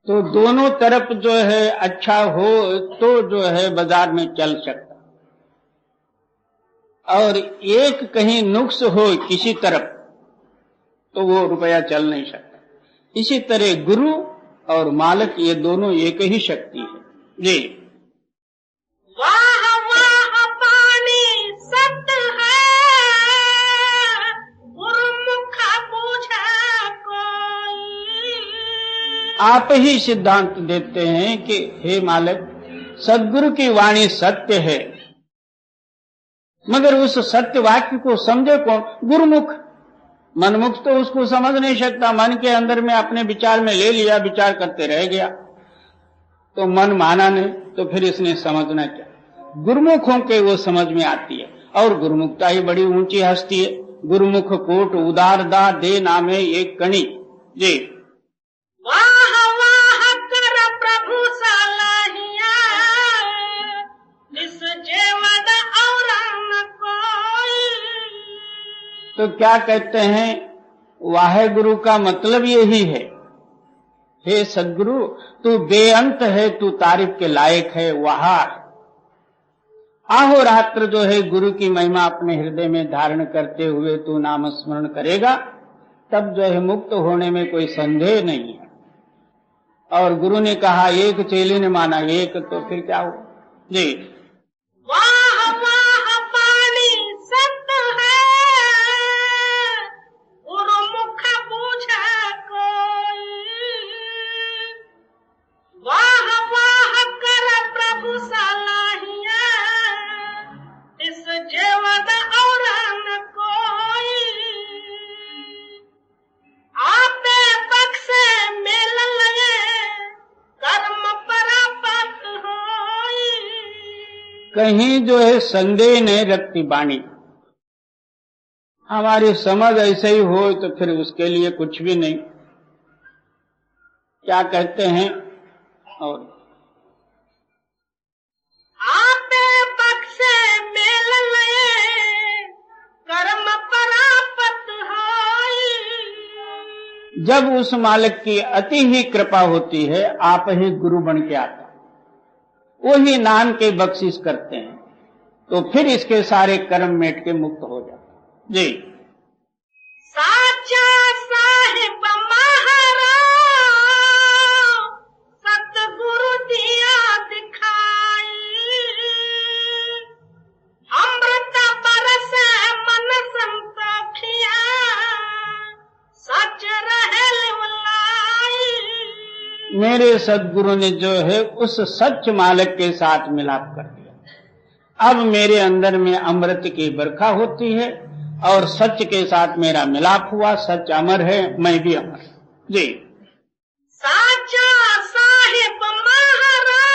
तो दोनों तरफ जो है अच्छा हो तो जो है बाजार में चल सकता, और एक कहीं नुक्स हो किसी तरफ तो वो रुपया चल नहीं सकता। इसी तरह गुरु और मालिक ये दोनों एक ही शक्ति है जी।
वाह वाह पानी सत है,
आप ही सिद्धांत देते हैं कि हे मालिक, सदगुरु की वाणी सत्य है, मगर उस सत्य वाक्य को समझे कौन? गुरुमुख। मनमुख तो उसको समझ नहीं सकता, मन के अंदर में अपने विचार में ले लिया, विचार करते रह गया, तो मन माना नहीं, तो फिर इसने समझना क्या? गुरुमुखों के वो समझ में आती है, और गुरुमुखता ही बड़ी ऊंची हस्ती है। गुरुमुख कोट उदारदा दे नामे एक कणी। जी
वाह वाह कर प्रभु सलाहिया, जिस जेवद और न कोई।
तो क्या कहते हैं? वाहे गुरु का मतलब यही है, हे सदगुरु तू बेअंत है, तू तारीफ के लायक है। वहा अहोरात्र जो है गुरु की महिमा अपने हृदय में धारण करते हुए तू नाम स्मरण करेगा, तब जो है मुक्त होने में कोई संदेह नहीं है। और गुरु ने कहा एक, चेले ने माना एक, तो फिर क्या हो? जी
वाह वाह पानी सत्य है, गुरुमुख बूझे कोई। वाह वाह कर प्रभु सलाहिया, इस जेवद और न कोई। आपे बख्शे मेल लगे, कर्म परापत होई।
कहीं जो है संदेह नहीं रखती वाणी। हमारी समझ ऐसे ही हो तो फिर उसके लिए कुछ भी नहीं। क्या कहते हैं? और
आपे बख्शे मेल लगे, कर्म परापत होई।
जब उस मालिक की अति ही कृपा होती है, आप ही गुरु बन के आता, वही नाम के बख्शिश करते हैं, तो फिर इसके सारे कर्म मिट के मुक्त हो जाते। जी
साचा साहिब महाराज, सतगुरु दिया दिखाई। अमृत बरसे मन संतोखिया, सच रहे लिवलाई।
मेरे सदगुरु ने जो है उस सच मालिक के साथ मिलाप कर दिया। अब मेरे अंदर में अमृत की बरखा होती है और सच के साथ मेरा मिलाप हुआ। सच अमर है, मैं भी अमर। जी
साचा साहिब महाराज,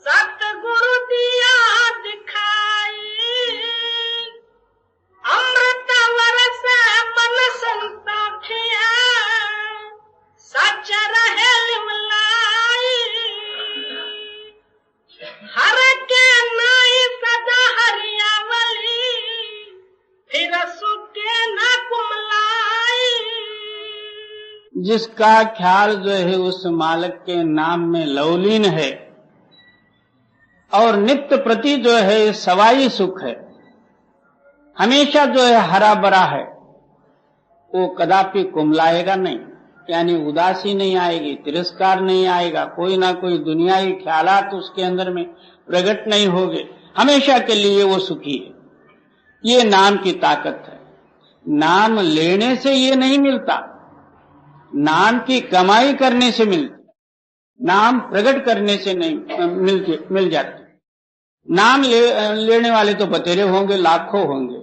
सतगुरु दिया दिखाई। अमृत बरसे मन संतोखिया, सच रहे लिवलाई। हर के नाई सदा हरियावली, फिर सुके न कुमलाई।
जिसका ख्याल जो है उस मालिक के नाम में लवलीन है और नित्य प्रति जो है सवाई सुख है, हमेशा जो है हरा भरा है, वो कदापि कुमलाएगा नहीं, यानी उदासी नहीं आएगी, तिरस्कार नहीं आएगा, कोई ना कोई दुनियावी ख्यालात उसके अंदर में प्रकट नहीं होंगे, हमेशा के लिए वो सुखी है। ये नाम की ताकत है। नाम लेने से ये नहीं मिलता, नाम की कमाई करने से मिलती, नाम प्रकट करने से नहीं मिल जाती। नाम लेने वाले तो बतेरे होंगे, लाखों होंगे,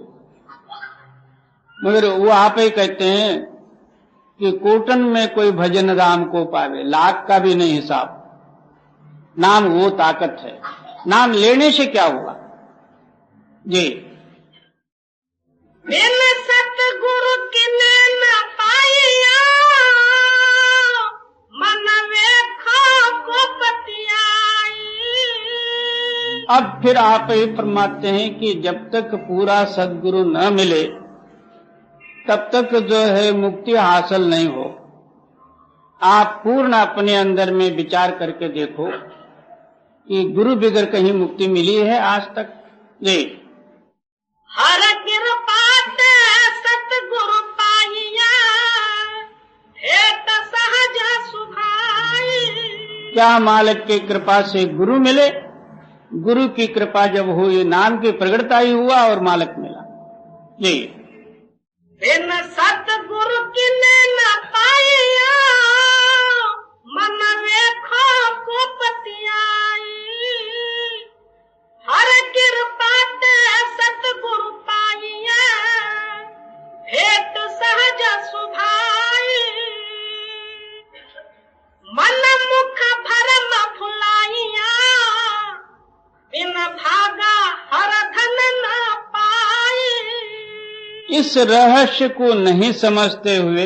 मगर वो आप ही कहते हैं कि कोटन में कोई भजन राम को पावे, लाख का भी नहीं हिसाब। नाम वो ताकत है। नाम लेने से क्या हुआ? जी
बिन सतगुरु किने न पाइया, मन वेखो को पतियाई।
अब फिर आप ये फरमाते हैं कि जब तक पूरा सदगुरु न मिले तब तक जो है मुक्ति हासिल नहीं हो। आप पूर्ण अपने अंदर में विचार करके देखो कि गुरु बिगर कहीं मुक्ति मिली है आज तक? जी
हर कृपा ते सतगुरु पाइया, भेट सहज सुभाई।
क्या मालिक की कृपा से गुरु मिले? गुरु की कृपा जब हुई, नाम की प्रगटता ही हुआ और मालिक मिला। जी
बिन सतगुरु किने न पाइया,
इस रहस्य को नहीं समझते हुए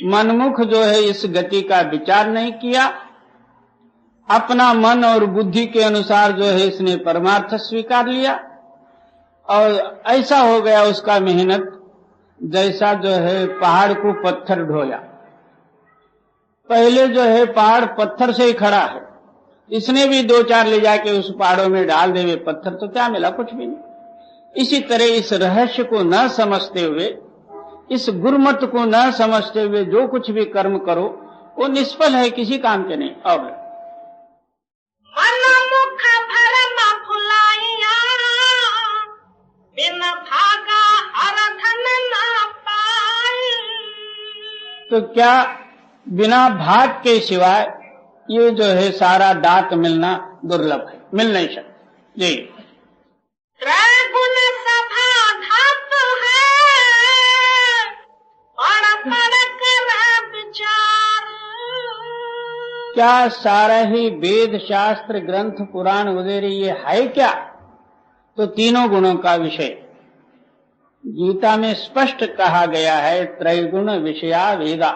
मनमुख जो है इस गति का विचार नहीं किया, अपना मन और बुद्धि के अनुसार जो है इसने परमार्थ स्वीकार लिया और ऐसा हो गया उसका मेहनत जैसा जो है पहाड़ को पत्थर ढोया। पहले जो है पहाड़ पत्थर से ही खड़ा है, इसने भी 2-4 ले जाके उस पहाड़ों में डाल देवे पत्थर तो क्या मिला, कुछ भी नहीं। इसी तरह इस रहस्य को न समझते हुए, इस गुरुमत को न समझते हुए जो कुछ भी कर्म करो वो निष्फल है, किसी काम के नहीं। और
मनमुख भरम भुलाइया, बिन भागा हर धन न पाई।
तो क्या बिना भाग के सिवाय ये जो है सारा दात मिलना दुर्लभ है, मिल नहीं सकता जी।
त्रैगुण सभा धातु है, पढ़ पढ़ कर विचार।
क्या सारा ही वेद शास्त्र ग्रंथ पुराण वगैरह ये है क्या? तो तीनों गुणों का विषय गीता में स्पष्ट कहा गया है, त्रैगुण विषया वेदा।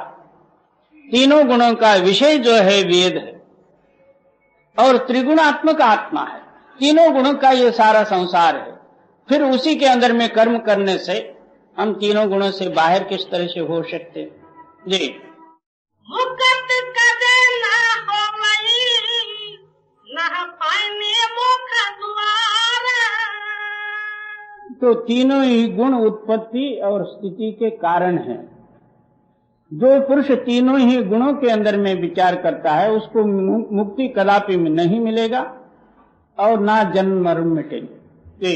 तीनों गुणों का विषय जो है वेद है और त्रिगुणात्मक आत्मा है। तीनों गुणों का ये सारा संसार है। फिर उसी के अंदर में कर्म करने से हम तीनों गुणों से बाहर किस तरह से हो सकते जी।
मुकत कदे न होवई, न पाइने मुख द्वार।
तो तीनों ही गुण उत्पत्ति और स्थिति के कारण हैं। जो पुरुष तीनों ही गुणों के अंदर में विचार करता है उसको मुक्ति कदापि में नहीं मिलेगा और ना जन्म मरण मिटेंगे।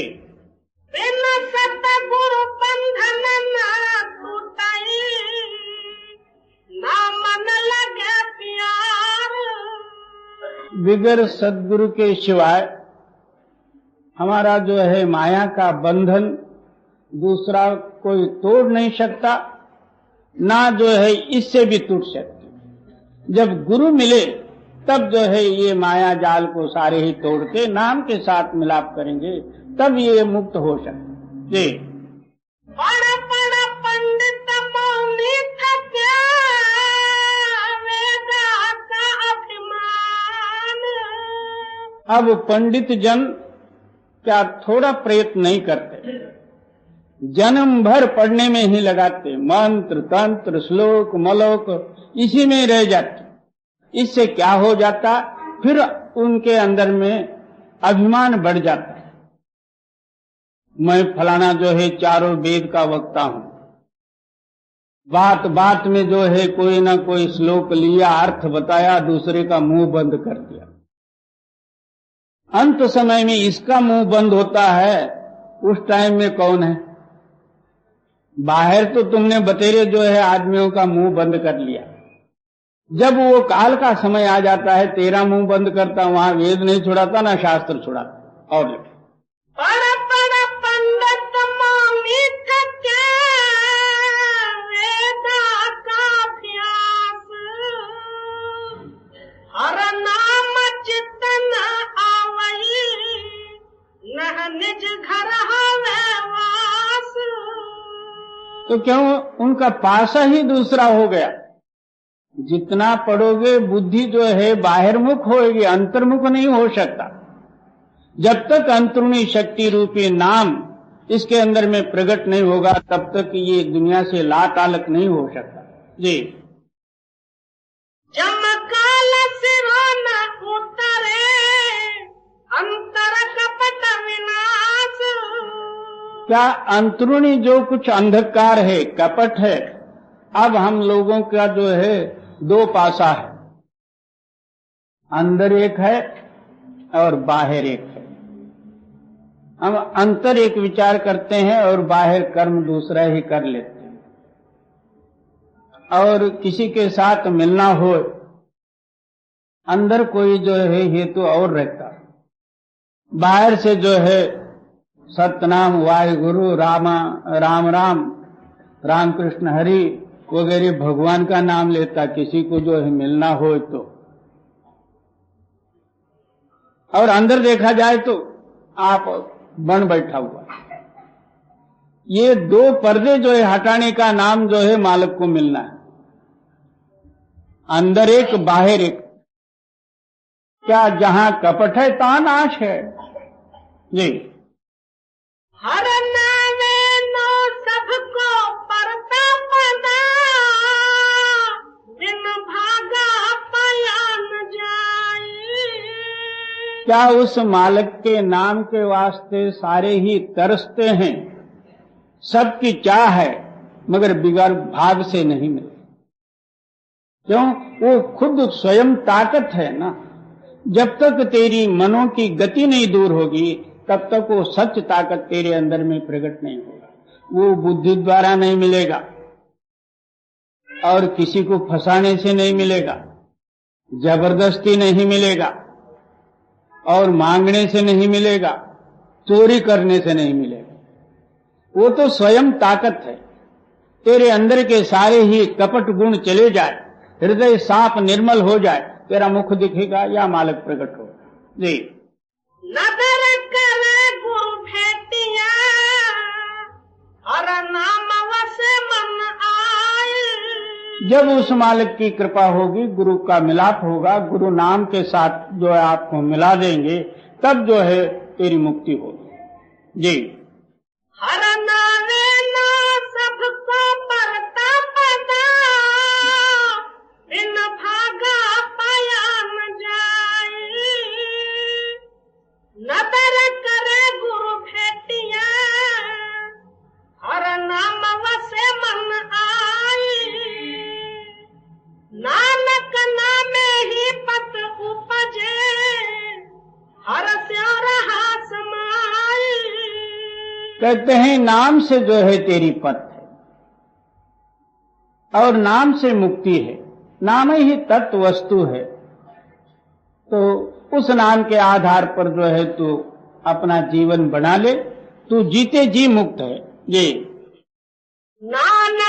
बिन सतगुरु बंधन न टूटाई, ना मन लगे प्यार।
बिगर सद्गुरु के सिवाय हमारा जो है माया का बंधन दूसरा कोई तोड़ नहीं सकता, ना जो है इससे भी टूट सकती। जब गुरु मिले तब जो है ये माया जाल को सारे ही तोड़ के नाम के साथ मिलाप करेंगे, तब ये मुक्त हो सकते जी।
पढ़ पढ़ पंडित मौनी थक्या, वेदा का अभिमान।
अब पंडित जन क्या थोड़ा प्रयत्न नहीं करते, जन्म भर पढ़ने में ही लगाते, मंत्र तंत्र श्लोक मलोक इसी में रह जाते। इससे क्या हो जाता, फिर उनके अंदर में अभिमान बढ़ जाता है। मैं फलाना जो है चारों वेद का वक्ता हूं, बात बात में जो है कोई ना कोई श्लोक लिया, अर्थ बताया, दूसरे का मुंह बंद कर दिया। अंत समय में इसका मुंह बंद होता है, उस टाइम में कौन है? बाहर तो तुमने बतेरे जो है आदमियों का मुंह बंद कर लिया, जब वो काल का समय आ जाता है तेरा मुंह बंद करता, वहां वेद नहीं छुड़ाता ना शास्त्र छुड़ाता। और
पढ़ पढ़ पंडित मौनी थक्या, वेदा का अभ्यास। हर नाम चित्तन आवई, नह निज घर हवे वास।
तो क्यों उनका पासा ही दूसरा हो गया। जितना पढ़ोगे बुद्धि जो है बाहिर्मुख होगी, अंतर्मुख नहीं हो सकता। जब तक अंतरूणी शक्ति रूपी नाम इसके अंदर में प्रकट नहीं होगा तब तक ये दुनिया से लातालक नहीं हो सकता जी।
जम काल सिरो न उतरे, अंतर कपट विनाश।
क्या अंतरूणी जो कुछ अंधकार है, कपट है, अब हम लोगों का जो है दो पासा है, अंदर एक है और बाहर एक है। हम अंतर एक विचार करते हैं और बाहर कर्म दूसरा ही कर लेते हैं। और किसी के साथ मिलना हो, अंदर कोई जो है हेतु और रहता, बाहर से जो है सतनाम वाहिगुरु रामा राम राम राम कृष्ण हरि वगैरह भगवान का नाम लेता, किसी को जो है मिलना हो तो। और अंदर देखा जाए तो आप बन बैठा हुआ। ये दो पर्दे जो है हटाने का नाम जो है मालिक को मिलना है। अंदर एक बाहर एक। क्या जहां कपट है तहां नाश है जी।
हर नावे नो सबको परता पदा, बिन भागा पयान जाए।
क्या उस मालिक के नाम के वास्ते सारे ही तरसते हैं? सबकी चाह है मगर बिगड़ भाग से नहीं मिलती। क्यों? वो खुद स्वयं ताकत है ना। जब तक तेरी मनों की गति नहीं दूर होगी तब तक वो सच ताकत तेरे अंदर में प्रकट नहीं होगा। वो बुद्धि द्वारा नहीं मिलेगा और किसी को फंसाने से नहीं मिलेगा, जबरदस्ती नहीं मिलेगा और मांगने से नहीं मिलेगा, चोरी करने से नहीं मिलेगा। वो तो स्वयं ताकत है। तेरे अंदर के सारे ही कपट गुण चले जाए, हृदय साफ निर्मल हो जाए, तेरा मुख दिखेगा या मालिक प्रकट होगा जी।
नदर करे गुरु भेटिया, और नाम वसे मन आए।
जब उस मालिक की कृपा होगी, गुरु का मिलाप होगा, गुरु नाम के साथ जो है आपको मिला देंगे, तब जो है तेरी मुक्ति होगी जी।
हर नावे नो सबको परता पदा, बिन भागा पयान जाए। नदर करे गुरु भेटिया, और नाम वसे मन आए। नानक नामे ही पत उपजे, हर स्यो रहा समाए।
कहते हैं नाम से जो है तेरी पथ है और नाम से मुक्ति है। नाम ही तत्व वस्तु है। तो उस नाम के आधार पर जो है तू अपना जीवन बना ले, तू जीते जी मुक्त है ये।
नानक